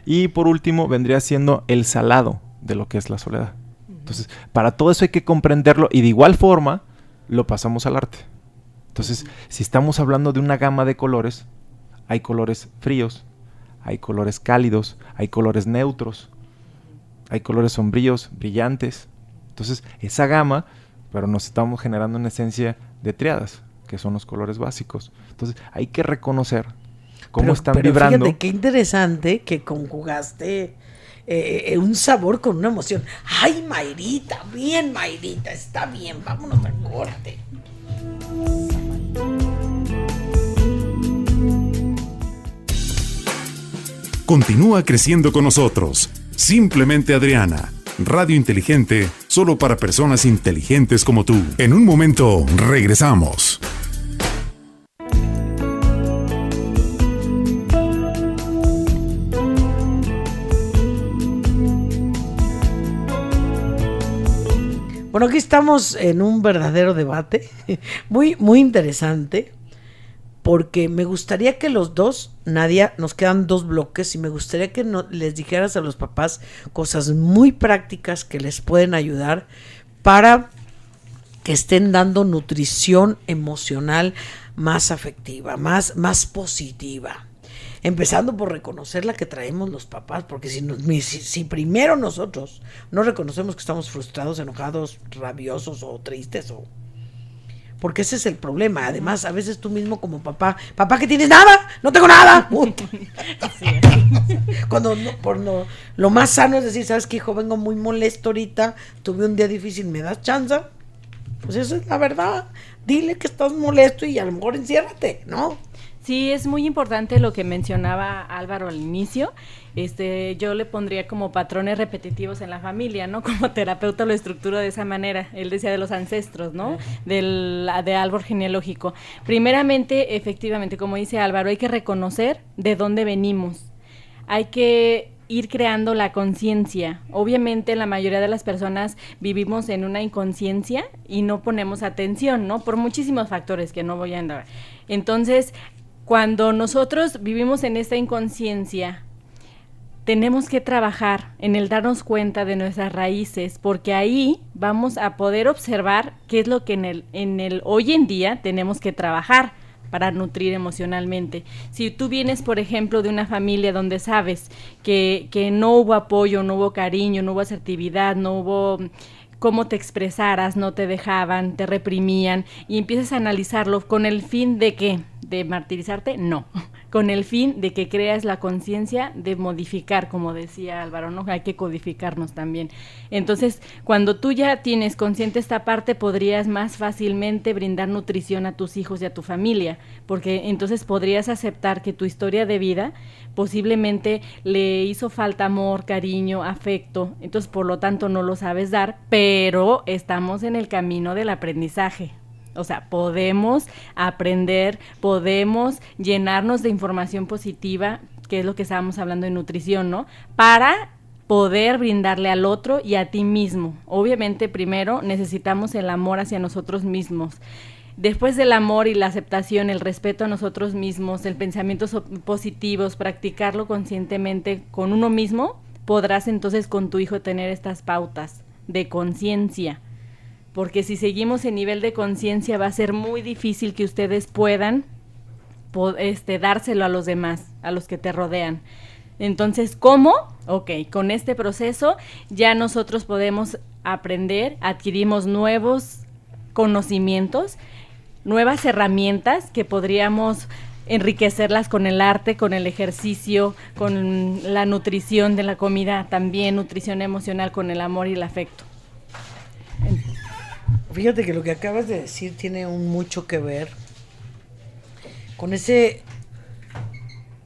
Y por último, vendría siendo el salado de lo que es la soledad. Entonces, para todo eso hay que comprenderlo y de igual forma lo pasamos al arte. Entonces, si estamos hablando de una gama de colores, hay colores fríos, hay colores cálidos, hay colores neutros, hay colores sombríos, brillantes. Entonces, esa gama pero nos estamos generando una esencia de triadas, que son los colores básicos. Entonces hay que reconocer cómo están vibrando. Fíjate qué interesante que conjugaste un sabor con una emoción. ¡Ay, Mayrita! Bien, Mayrita, está bien, vámonos a corte. Continúa creciendo con nosotros. Simplemente Adriana. Radio inteligente solo para personas inteligentes como tú. En un momento regresamos. Bueno, aquí estamos en un verdadero debate muy, muy interesante, porque me gustaría que los dos, Nadia, nos quedan 2 bloques y me gustaría que les dijeras a los papás cosas muy prácticas que les pueden ayudar para que estén dando nutrición emocional más afectiva, más positiva. Empezando por reconocer la que traemos los papás, porque si primero nosotros no reconocemos que estamos frustrados, enojados, rabiosos o tristes, porque ese es el problema. Además, a veces tú mismo como papá, ¿qué tienes? ¡Nada! ¡No tengo nada! Cuando lo más sano es decir, ¿sabes qué, hijo? Vengo muy molesto ahorita, tuve un día difícil, ¿me das chance? Pues esa es la verdad. Dile que estás molesto y a lo mejor enciérrate, ¿no? Sí, es muy importante lo que mencionaba Álvaro al inicio. Yo le pondría como patrones repetitivos en la familia, ¿no? Como terapeuta lo estructuro de esa manera. Él decía de los ancestros, ¿no? De árbol genealógico. Primeramente, efectivamente, como dice Álvaro, hay que reconocer de dónde venimos. Hay que ir creando la conciencia. Obviamente la mayoría de las personas vivimos en una inconsciencia y no ponemos atención, ¿no? Por muchísimos factores que no voy a andar. Entonces, cuando nosotros vivimos en esta inconsciencia, tenemos que trabajar en el darnos cuenta de nuestras raíces, porque ahí vamos a poder observar qué es lo que en el hoy en día tenemos que trabajar para nutrir emocionalmente. Si tú vienes, por ejemplo, de una familia donde sabes que no hubo apoyo, no hubo cariño, no hubo asertividad, no hubo cómo te expresaras, no te dejaban, te reprimían, y empiezas a analizarlo con el fin de ¿qué? ¿De martirizarte? No. Con el fin de que creas la conciencia de modificar, como decía Álvaro, ¿no? Hay que codificarnos también. Entonces, cuando tú ya tienes consciente esta parte, podrías más fácilmente brindar nutrición a tus hijos y a tu familia, porque entonces podrías aceptar que tu historia de vida posiblemente le hizo falta amor, cariño, afecto, entonces por lo tanto no lo sabes dar, pero estamos en el camino del aprendizaje. O sea, podemos aprender, podemos llenarnos de información positiva, que es lo que estábamos hablando de nutrición, ¿no? Para poder brindarle al otro y a ti mismo. Obviamente, primero necesitamos el amor hacia nosotros mismos. Después del amor y la aceptación, el respeto a nosotros mismos, el pensamientos positivos, practicarlo conscientemente con uno mismo, podrás entonces con tu hijo tener estas pautas de conciencia. Porque si seguimos en nivel de conciencia va a ser muy difícil que ustedes puedan dárselo a los demás, a los que te rodean. Entonces, ¿cómo? Ok, con este proceso ya nosotros podemos aprender, adquirimos nuevos conocimientos, nuevas herramientas que podríamos enriquecerlas con el arte, con el ejercicio, con la nutrición de la comida, también nutrición emocional con el amor y el afecto. Fíjate que lo que acabas de decir tiene mucho que ver con ese,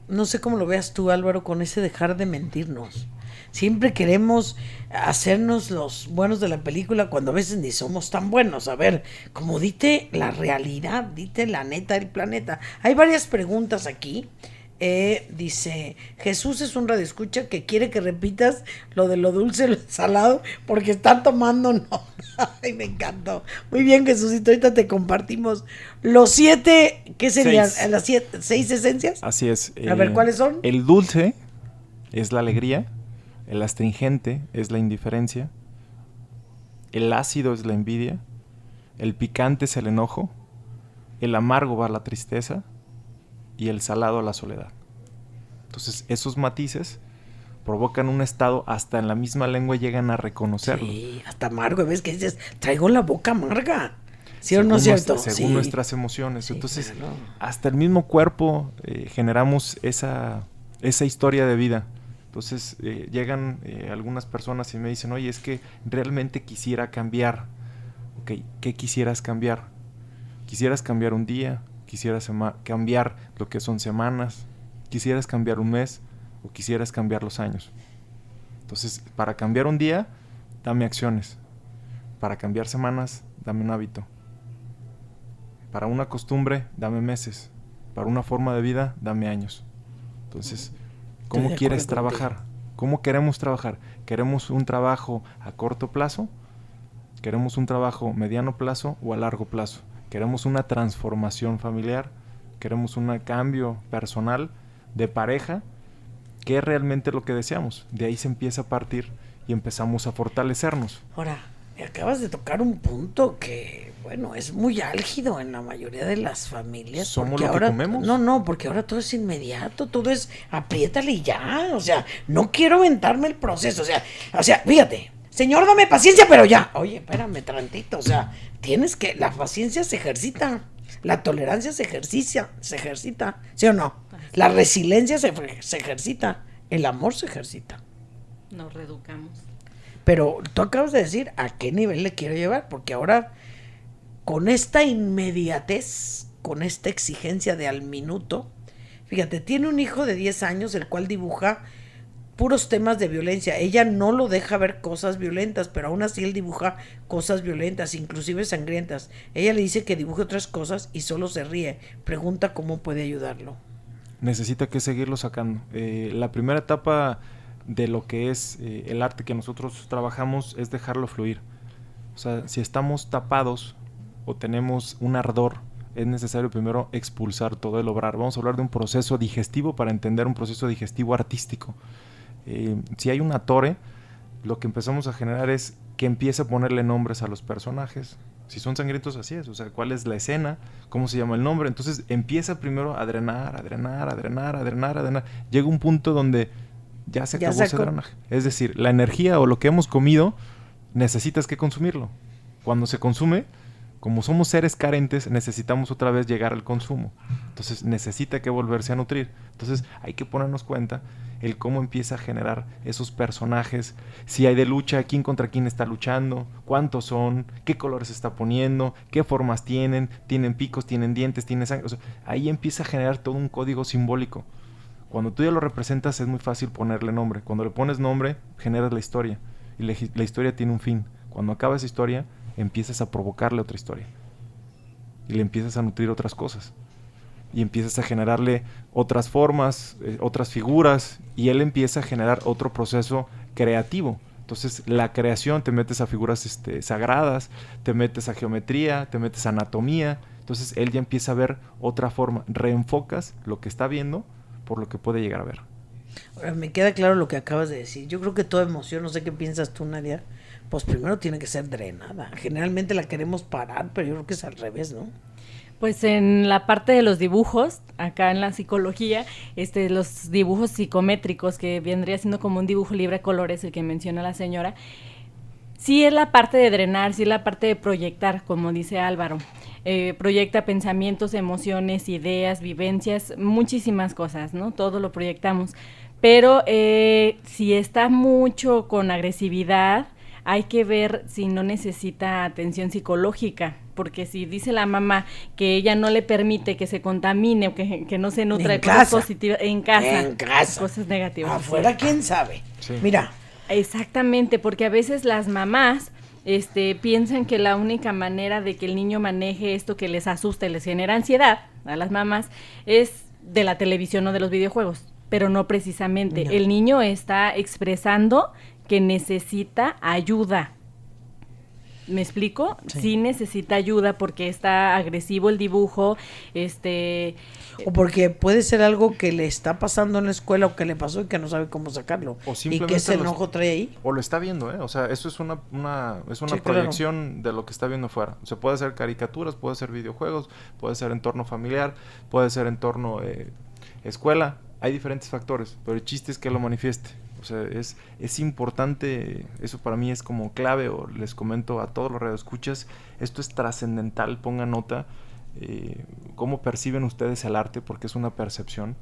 no sé cómo lo veas tú, Álvaro, con ese dejar de mentirnos. Siempre queremos hacernos los buenos de la película cuando a veces ni somos tan buenos. A ver, como dite la realidad, dite la neta del planeta. Hay varias preguntas aquí. Dice, Jesús es un radioescucha que quiere que repitas lo de lo dulce y lo salado porque está tomando nota. Ay, me encantó. Muy bien, Jesúsito, ahorita te compartimos los 7, ¿qué serían? 6 esencias. Así es. A ver, ¿cuáles son? El dulce es la alegría, el astringente es la indiferencia, el ácido es la envidia, el picante es el enojo, el amargo va a la tristeza y el salado a la soledad. Entonces, esos matices provocan un estado, hasta en la misma lengua llegan a reconocerlo. Sí, hasta amargo, ves que dices, traigo la boca amarga. ¿Sí o no es cierto? Según nuestras emociones. Sí, entonces, claro. hasta el mismo cuerpo generamos esa historia de vida. Entonces, llegan algunas personas y me dicen, oye, es que realmente quisiera cambiar. Ok, ¿qué quisieras cambiar? ¿Quisieras cambiar un día? ¿Quisieras cambiar lo que son semanas? ¿Quisieras cambiar un mes? ¿O quisieras cambiar los años? Entonces, para cambiar un día, dame acciones. Para cambiar semanas, dame un hábito. Para una costumbre, dame meses. Para una forma de vida, dame años. Entonces, ¿cómo quieres trabajar? ¿Cómo queremos trabajar? ¿Queremos un trabajo a corto plazo? ¿Queremos un trabajo mediano plazo o a largo plazo? ¿Queremos una transformación familiar? ¿Queremos un cambio personal de pareja? ¿Qué es realmente lo que deseamos? De ahí se empieza a partir y empezamos a fortalecernos. Ahora, me acabas de tocar un punto que, bueno, es muy álgido en la mayoría de las familias. ¿Somos lo ahora, que comemos? No, porque ahora todo es inmediato, todo es apriétale y ya. O sea, no quiero aventarme el proceso. O sea, fíjate, señor, dame paciencia, pero ya. Oye, espérame tantito. O sea, la paciencia se ejercita, la tolerancia se ejercita, ¿sí o no? La resiliencia se ejercita, el amor se ejercita. Nos reeducamos. Pero tú acabas de decir a qué nivel le quiero llevar, porque ahora con esta inmediatez, con esta exigencia de al minuto, fíjate, tiene un hijo de 10 años el cual dibuja puros temas de violencia. Ella no lo deja ver cosas violentas, pero aún así él dibuja cosas violentas, inclusive sangrientas. Ella le dice que dibuje otras cosas y solo se ríe. Pregunta cómo puede ayudarlo. Necesita que seguirlo sacando. La primera etapa de lo que es el arte que nosotros trabajamos es dejarlo fluir. O sea, si estamos tapados o tenemos un ardor, es necesario primero expulsar todo el obrar. Vamos a hablar de un proceso digestivo para entender un proceso digestivo artístico. Si hay una torre, lo que empezamos a generar es que empiece a ponerle nombres a los personajes. Si son sangrientos, así es. O sea, ¿cuál es la escena? ¿Cómo se llama el nombre? Entonces empieza primero a drenar. Llega un punto donde ya se acabó ese drenaje. Es decir, la energía o lo que hemos comido, necesitas que consumirlo. Cuando se consume, como somos seres carentes, necesitamos otra vez llegar al consumo. Entonces necesita que volverse a nutrir. Entonces hay que ponernos cuenta el cómo empieza a generar esos personajes, si hay de lucha, quién contra quién está luchando, cuántos son, qué colores se está poniendo, qué formas tienen picos, tienen dientes, tienen sangre. O sea, ahí empieza a generar todo un código simbólico. Cuando tú ya lo representas es muy fácil ponerle nombre. Cuando le pones nombre, generas la historia. Y la historia tiene un fin. Cuando acaba esa historia, empiezas a provocarle otra historia. Y le empiezas a nutrir otras cosas. Y empiezas a generarle otras formas, otras figuras, y él empieza a generar otro proceso creativo. Entonces, la creación, te metes a figuras sagradas, te metes a geometría, te metes a anatomía. Entonces, él ya empieza a ver otra forma. Reenfocas lo que está viendo por lo que puede llegar a ver. Ahora, me queda claro lo que acabas de decir. Yo creo que toda emoción, no sé qué piensas tú, Nadia, pues primero tiene que ser drenada. Generalmente la queremos parar, pero yo creo que es al revés, ¿no? Pues en la parte de los dibujos, acá en la psicología, los dibujos psicométricos, que vendría siendo como un dibujo libre de colores, el que menciona la señora, sí es la parte de drenar, sí es la parte de proyectar, como dice Álvaro. Proyecta pensamientos, emociones, ideas, vivencias, muchísimas cosas, ¿no? Todo lo proyectamos. Pero si está mucho con agresividad, hay que ver si no necesita atención psicológica, porque si dice la mamá que ella no le permite que se contamine o que no se nutra de cosas positivas en casa, cosas negativas. Afuera, quién sabe. Sí. Mira. Exactamente, porque a veces las mamás piensan que la única manera de que el niño maneje esto que les asusta y les genera ansiedad a las mamás es de la televisión o de los videojuegos, pero no precisamente. No. El niño está expresando que necesita ayuda. ¿Me explico? Sí necesita ayuda porque está agresivo el dibujo, o porque puede ser algo que le está pasando en la escuela o que le pasó y que no sabe cómo sacarlo. O simplemente y que ese enojo trae ahí. O lo está viendo, O sea, eso es una proyección de lo que está viendo afuera. O sea, puede ser caricaturas, puede ser videojuegos, puede ser entorno familiar, puede ser entorno escuela. Hay diferentes factores, pero el chiste es que lo manifieste. O sea, es importante, eso para mí es como clave, o les comento a todos los radioescuchas, esto es trascendental, pongan nota, cómo perciben ustedes el arte, porque es una percepción.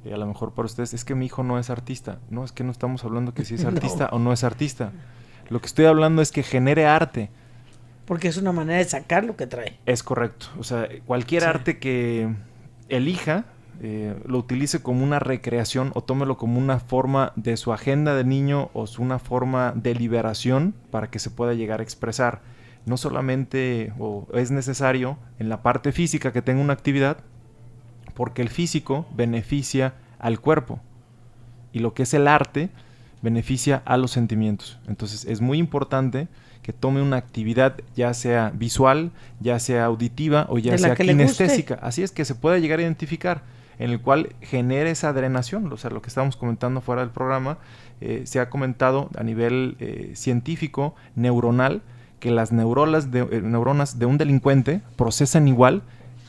A lo mejor para ustedes, es que mi hijo no es artista. No, es que no estamos hablando que si es artista o no es artista. Lo que estoy hablando es que genere arte. Porque es una manera de sacar lo que trae. Es correcto. O sea, cualquier arte que elija, lo utilice como una recreación o tómelo como una forma de su agenda de niño o una forma de liberación para que se pueda llegar a expresar. No solamente es necesario en la parte física que tenga una actividad, porque el físico beneficia al cuerpo y lo que es el arte beneficia a los sentimientos. Entonces es muy importante que tome una actividad, ya sea visual, ya sea auditiva o ya sea kinestésica. Así es, que se pueda llegar a identificar, en el cual genere esa drenación. O sea, lo que estábamos comentando fuera del programa, se ha comentado a nivel científico, neuronal, que las neuronas de un delincuente procesan igual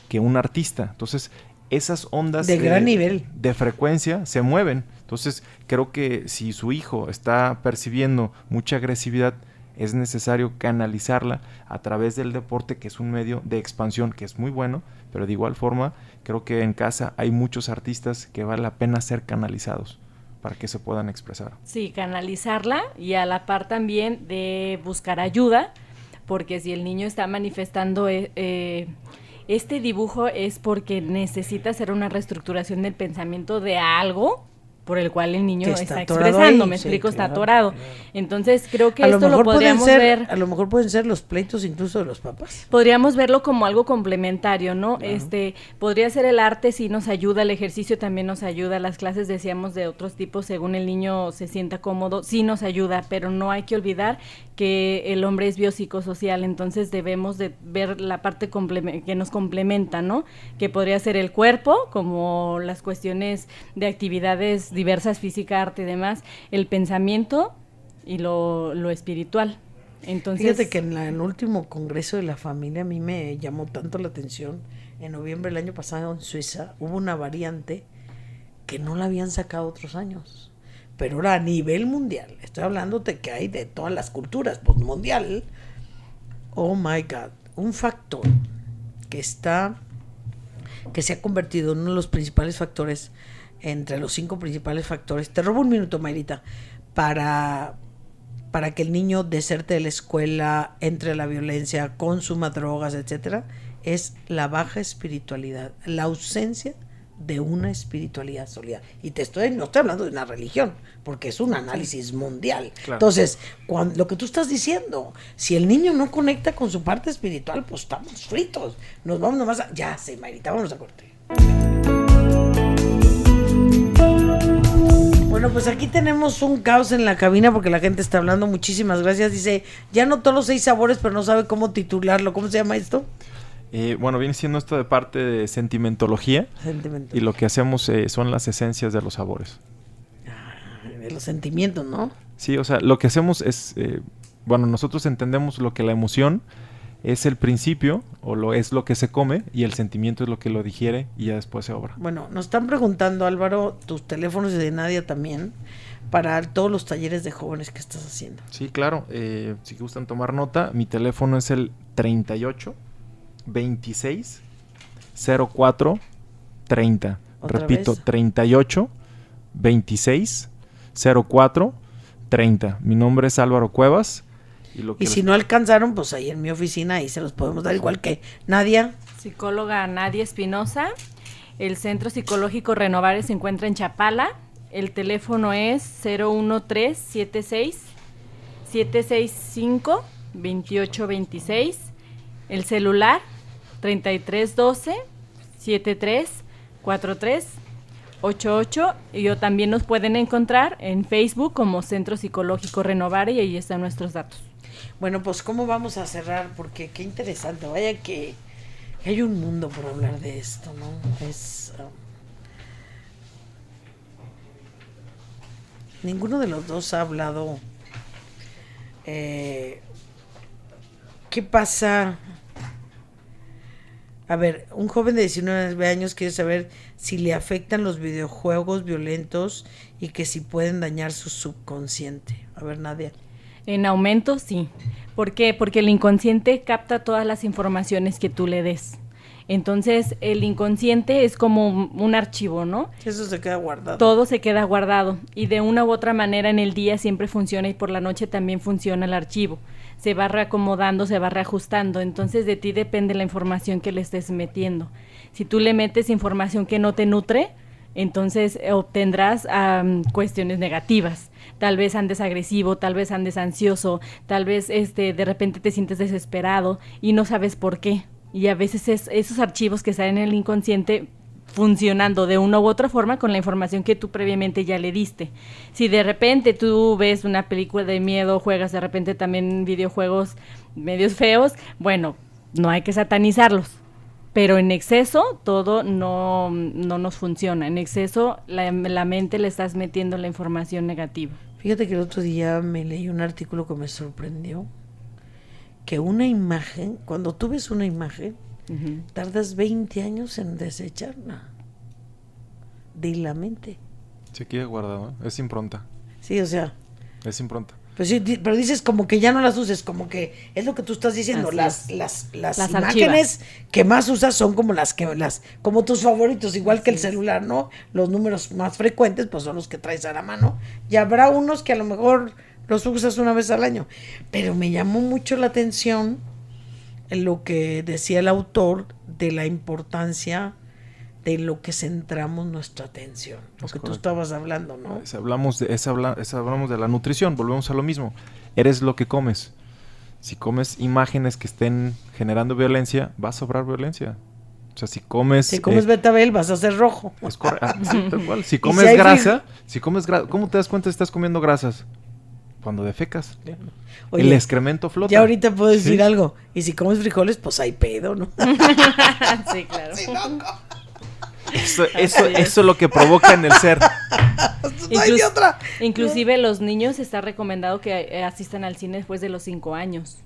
que un artista. Entonces, esas ondas de gran nivel de frecuencia se mueven. Entonces, creo que si su hijo está percibiendo mucha agresividad, es necesario canalizarla a través del deporte, que es un medio de expansión que es muy bueno, pero de igual forma, creo que en casa hay muchos artistas que vale la pena ser canalizados para que se puedan expresar. Sí, canalizarla, y a la par también de buscar ayuda, porque si el niño está manifestando este dibujo es porque necesita hacer una reestructuración del pensamiento de algo por el cual el niño está expresando, me explico, está atorado. Entonces creo que esto lo podríamos ver. A lo mejor pueden ser los pleitos incluso de los papás. Podríamos verlo como algo complementario, ¿no? Claro. Podría ser el arte, sí nos ayuda, el ejercicio también nos ayuda, las clases decíamos de otros tipos, según el niño se sienta cómodo, sí nos ayuda, pero no hay que olvidar que el hombre es biopsicosocial, entonces debemos de ver la parte que nos complementa, ¿no? Que podría ser el cuerpo, como las cuestiones de actividades diversas, física, arte y demás, el pensamiento y lo espiritual. Entonces, fíjate que en el último congreso de la familia a mí me llamó tanto la atención. En noviembre del año pasado en Suiza hubo una variante que no la habían sacado otros años, pero ahora a nivel mundial, estoy hablando de que hay de todas las culturas, pues mundial. Oh my God, un factor que se ha convertido en uno de los principales factores, entre los 5 principales factores. Te robo un minuto, Mayrita, para que el niño deserte de la escuela, entre a la violencia, consuma drogas, etcétera, es la baja espiritualidad, la ausencia de una espiritualidad sólida. Y no estoy hablando de una religión, porque es un análisis mundial. Claro. Entonces, lo que tú estás diciendo, si el niño no conecta con su parte espiritual, pues estamos fritos. Nos vamos nomás a... Ya sé, Mayrita, vamos a corte. Bueno, pues aquí tenemos un caos en la cabina porque la gente está hablando. Muchísimas gracias. Dice, ya notó los 6 sabores, pero no sabe cómo titularlo. ¿Cómo se llama esto? Bueno, viene siendo esto de parte de sentimentología. Y lo que hacemos son las esencias de los sabores. De los sentimientos, ¿no? Sí, o sea, lo que hacemos es... nosotros entendemos lo que la emoción es el principio, es lo que se come, y el sentimiento es lo que lo digiere, y ya después se obra. Bueno, nos están preguntando, Álvaro, tus teléfonos y de Nadia también, para todos los talleres de jóvenes que estás haciendo. Sí, claro. Si gustan tomar nota, mi teléfono es el 38 26 04 30. Repito, vez. 38 26 04 30. Mi nombre es Álvaro Cuevas. Y si no alcanzaron, pues ahí en mi oficina, ahí se los podemos dar, igual que Nadia. Psicóloga Nadia Espinosa. El Centro Psicológico Renovares se encuentra en Chapala. El teléfono es 01376 765 2826. El celular 3312 7343 88, y también nos pueden encontrar en Facebook como Centro Psicológico Renovare, y ahí están nuestros datos. Bueno, pues ¿cómo vamos a cerrar? Porque qué interesante, vaya que hay un mundo por hablar de esto, ¿no? Ninguno de los dos ha hablado. ¿Qué pasa? A ver, un joven de 19 años quiere saber si le afectan los videojuegos violentos y que si pueden dañar su subconsciente. A ver, Nadia. En aumento, sí. ¿Por qué? Porque el inconsciente capta todas las informaciones que tú le des. Entonces, el inconsciente es como un archivo, ¿no? Eso se queda guardado. Todo se queda guardado y de una u otra manera en el día siempre funciona y por la noche también funciona el archivo. Se va reacomodando, se va reajustando. Entonces, de ti depende la información que le estés metiendo. Si tú le metes información que no te nutre, entonces obtendrás cuestiones negativas. Tal vez andes agresivo, tal vez andes ansioso, tal vez de repente te sientes desesperado y no sabes por qué. Y a veces esos archivos que salen en el inconsciente funcionando de una u otra forma con la información que tú previamente ya le diste. Si de repente tú ves una película de miedo, juegas de repente también videojuegos medios feos, bueno, no hay que satanizarlos. Pero en exceso todo no nos funciona. En exceso la mente le estás metiendo la información negativa. Fíjate que el otro día me leí un artículo que me sorprendió. Que una imagen, cuando tú ves una imagen, tardas 20 años en desecharla de la mente. Se queda guardado, es impronta. Sí, o sea. Es impronta. Pues sí, pero dices como que ya no las uses, como que es lo que tú estás diciendo, las imágenes archivas que más usas son como como tus favoritos, igual así que el celular, ¿no? Los números más frecuentes pues son los que traes a la mano. Y habrá unos que a lo mejor los usas una vez al año. Pero me llamó mucho la atención en lo que decía el autor de la importancia de lo que centramos nuestra atención. Lo que tú estabas hablando, ¿no? Hablamos de la nutrición, volvemos a lo mismo. Eres lo que comes. Si comes imágenes que estén generando violencia, vas a sobrar violencia. O sea, si comes betabel, vas a ser rojo. Es correcto. Sí, tal cual. Si comes grasa, ¿cómo te das cuenta si estás comiendo grasas? Cuando defecas. Oye, el excremento flota. Ya ahorita puedo decir algo. Y si comes frijoles, pues hay pedo, ¿no? Sí, claro. Sí, loco. Eso es lo que provoca en el ser. Inclusive los niños está recomendado que asistan al cine después de los 5 años.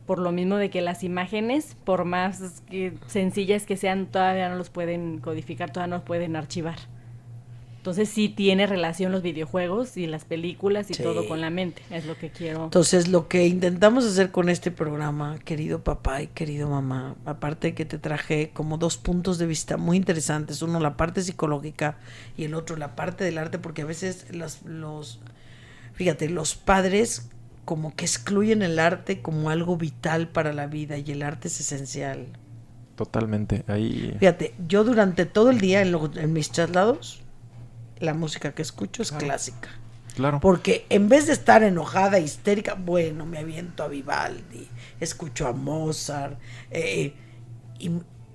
Por lo mismo de que las imágenes, por más sencillas que sean, todavía no los pueden codificar, todavía no los pueden archivar. Entonces sí tiene relación los videojuegos y las películas y todo con la mente, es lo que quiero. Entonces lo que intentamos hacer con este programa, querido papá y querido mamá, aparte de que te traje como 2 puntos de vista muy interesantes, uno la parte psicológica y el otro la parte del arte, porque a veces los padres como que excluyen el arte como algo vital para la vida y el arte es esencial. Totalmente, ahí. Fíjate, yo durante todo el día en mis traslados, la música que escucho es clásica. Claro. Porque en vez de estar enojada, histérica, bueno, me aviento a Vivaldi, escucho a Mozart, y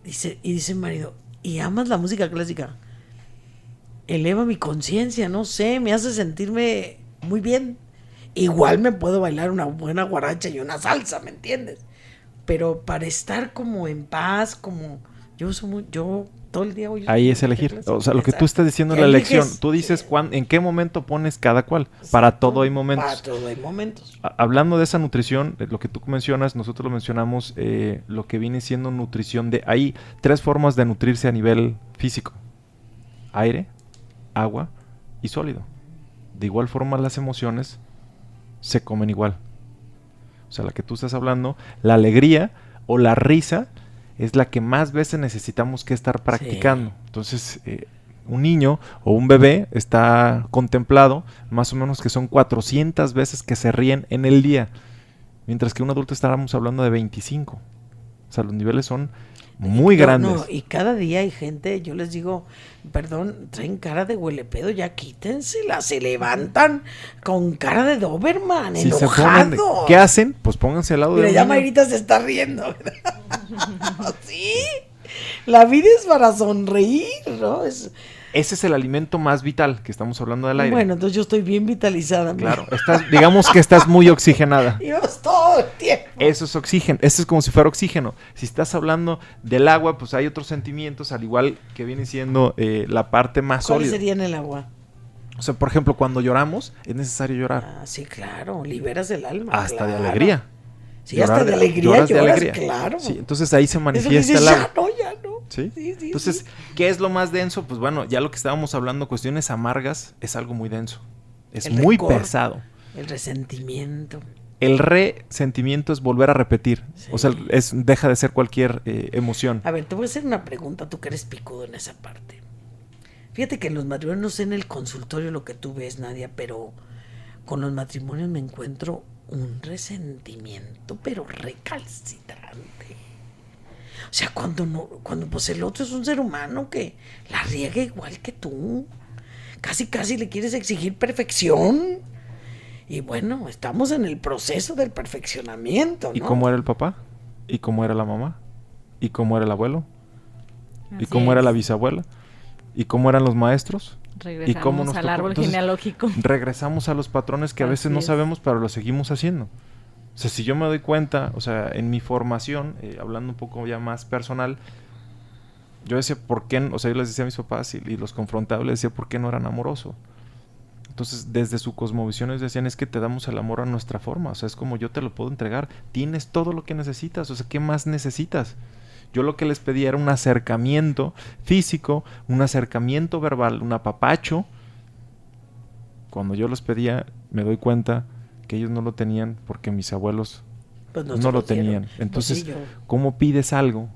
dice mi marido, ¿y amas la música clásica? Eleva mi conciencia, no sé, me hace sentirme muy bien. Igual me puedo bailar una buena guaracha y una salsa, ¿me entiendes? Pero para estar como en paz, como yo todo el día oigo. Ahí es elegir. O sea, lo que tú estás diciendo es la elección. Tú dices en qué momento pones cada cual. Para todo hay momentos. Para todo hay momentos. Hablando de esa nutrición, lo que tú mencionas, nosotros lo mencionamos, lo que viene siendo nutrición hay 3 formas de nutrirse a nivel físico: aire, agua y sólido. De igual forma las emociones se comen igual. O sea, la que tú estás hablando, la alegría o la risa es la que más veces necesitamos que estar practicando. Sí. Entonces, un niño o un bebé está contemplado más o menos que son 400 veces que se ríen en el día, mientras que un adulto estábamos hablando de 25. O sea, los niveles son muy grandes. No, y cada día hay gente, yo les digo, perdón, traen cara de huelepedo, ya quítensela, se levantan con cara de Doberman, si enojados. ¿Qué hacen? Pues pónganse al lado de un niño. Ya Mayrita se está riendo, ¿verdad? Sí, la vida es para sonreír, ¿no? Ese es el alimento más vital, que estamos hablando del aire. Bueno, entonces yo estoy bien vitalizada. Claro, digamos que estás muy oxigenada. Dios, todo el tiempo. Eso es oxígeno, eso es como si fuera oxígeno. Si estás hablando del agua, pues hay otros sentimientos, al igual que viene siendo la parte más sólida. ¿Cuáles serían el agua? O sea, por ejemplo, cuando lloramos, es necesario llorar. Ah, sí, claro, liberas el alma. Hasta de alegría. Sí, hasta de alegría lloras, de alegría. Claro. Sí, entonces ahí se manifiesta el agua. Ya ¿Sí? Sí, Entonces, ¿qué es lo más denso? Pues bueno, ya lo que estábamos hablando, cuestiones amargas, es algo muy denso. Es El muy rencor, pesado. el resentimiento. El resentimiento es volver a repetir. Sí. O sea, deja de ser cualquier emoción. A ver, te voy a hacer una pregunta, tú que eres picudo en esa parte. Fíjate que en los matrimonios, no sé en el consultorio lo que tú ves, Nadia, pero con los matrimonios me encuentro un resentimiento, pero recalcitrante. O sea, cuando pues el otro es un ser humano que la riega igual que tú. Casi le quieres exigir perfección. Y bueno, estamos en el proceso del perfeccionamiento, ¿no? ¿Y cómo era el papá? ¿Y cómo era la mamá? ¿Y cómo era el abuelo? ¿Y Así cómo era es. la bisabuela? ¿Y cómo eran los maestros? Regresamos ¿Y cómo nos al tocó? árbol Entonces, genealógico. regresamos a los patrones que a veces Así no es. sabemos, pero lo seguimos haciendo. O sea, si yo me doy cuenta, o sea, en mi formación, hablando un poco ya más personal, yo decía, ¿por qué? O sea, yo les decía a mis papás y los confrontaba, les decía, ¿por qué no eran amorosos? Entonces, desde su cosmovisión ellos decían, es que te damos el amor a nuestra forma, o sea, es como yo te lo puedo entregar, tienes todo lo que necesitas, o sea, ¿qué más necesitas? Yo lo que les pedía era un acercamiento físico, un acercamiento verbal, un apapacho. Cuando yo los pedía, me doy cuenta que ellos no lo tenían porque mis abuelos Pues no se lo los dieron. tenían. Entonces, Pues sí, ¿cómo pides algo?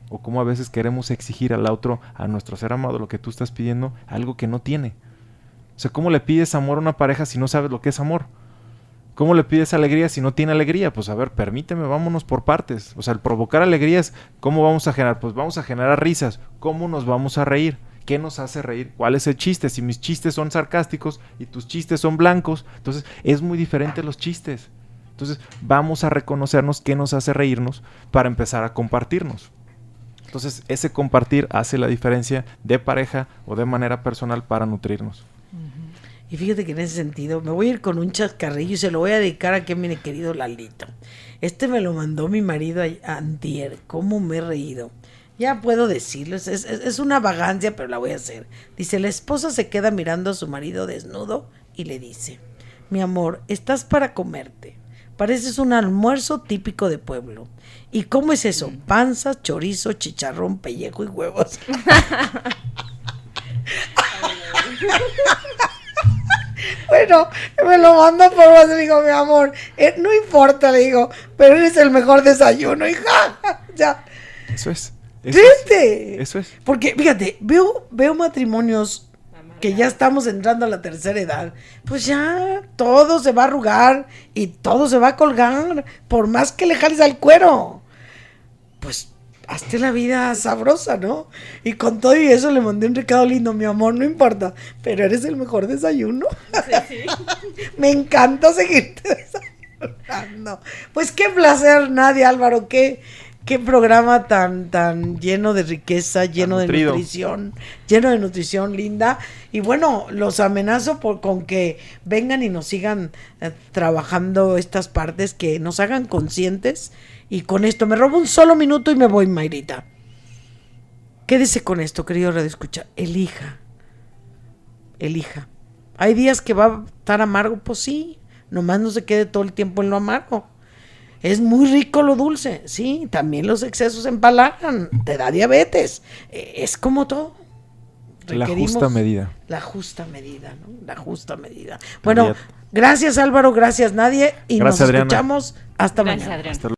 O cómo a veces queremos exigir al otro, a nuestro ser amado, lo que tú estás pidiendo, algo que no tiene. O sea, ¿cómo le pides amor a una pareja si no sabes lo que es amor? ¿Cómo le pides alegría si no tiene alegría? Pues a ver, permíteme, vámonos por partes. O sea, el provocar alegrías, ¿cómo vamos a generar? Pues vamos a generar risas. ¿Cómo nos vamos a reír? ¿Qué nos hace reír? ¿Cuál es el chiste? Si mis chistes son sarcásticos y tus chistes son blancos, entonces es muy diferente los chistes. Entonces vamos a reconocernos qué nos hace reírnos para empezar a compartirnos. Entonces ese compartir hace la diferencia de pareja o de manera personal para nutrirnos. Y fíjate que en ese sentido me voy a ir con un chascarrillo y se lo voy a dedicar a mi querido Lalito. Este me lo mandó mi marido antier. ¿Cómo me he reído? Ya puedo decirlo, es una vagancia, pero la voy a hacer. Dice, la esposa se queda mirando a su marido desnudo y le dice, mi amor, estás para comerte. Pareces un almuerzo típico de pueblo. ¿Y cómo es eso? Panza, chorizo, chicharrón, pellejo y huevos. Bueno, me lo manda por WhatsApp, le digo, mi amor, no importa, le digo, pero eres el mejor desayuno, hija. Ya. Eso es. ¿Viste? Eso es. Porque, fíjate, veo matrimonios que ya estamos entrando a la tercera edad, pues ya todo se va a arrugar y todo se va a colgar, por más que le jales al cuero. Pues hazte la vida sabrosa, ¿no? Y con todo y eso le mandé un recado lindo, mi amor, no importa, pero eres el mejor desayuno. Sí. Me encanta seguirte desayunando. Pues qué placer, Nadia, Álvaro, qué programa tan lleno de riqueza, lleno de nutrición linda. Y bueno, los amenazo con que vengan y nos sigan trabajando estas partes, que nos hagan conscientes. Y con esto me robo un solo minuto y me voy, Mayrita. Quédese con esto, querido Radio Escucha. Elija. Hay días que va a estar amargo, pues sí. Nomás no se quede todo el tiempo en lo amargo. Es muy rico lo dulce, sí, también los excesos empalagan, te da diabetes, es como todo. La justa medida. La justa medida, ¿no? La justa medida. Bueno, gracias Álvaro, gracias Nadia y gracias, nos Adriana. escuchamos hasta Gracias, mañana. Adriana. Hasta luego.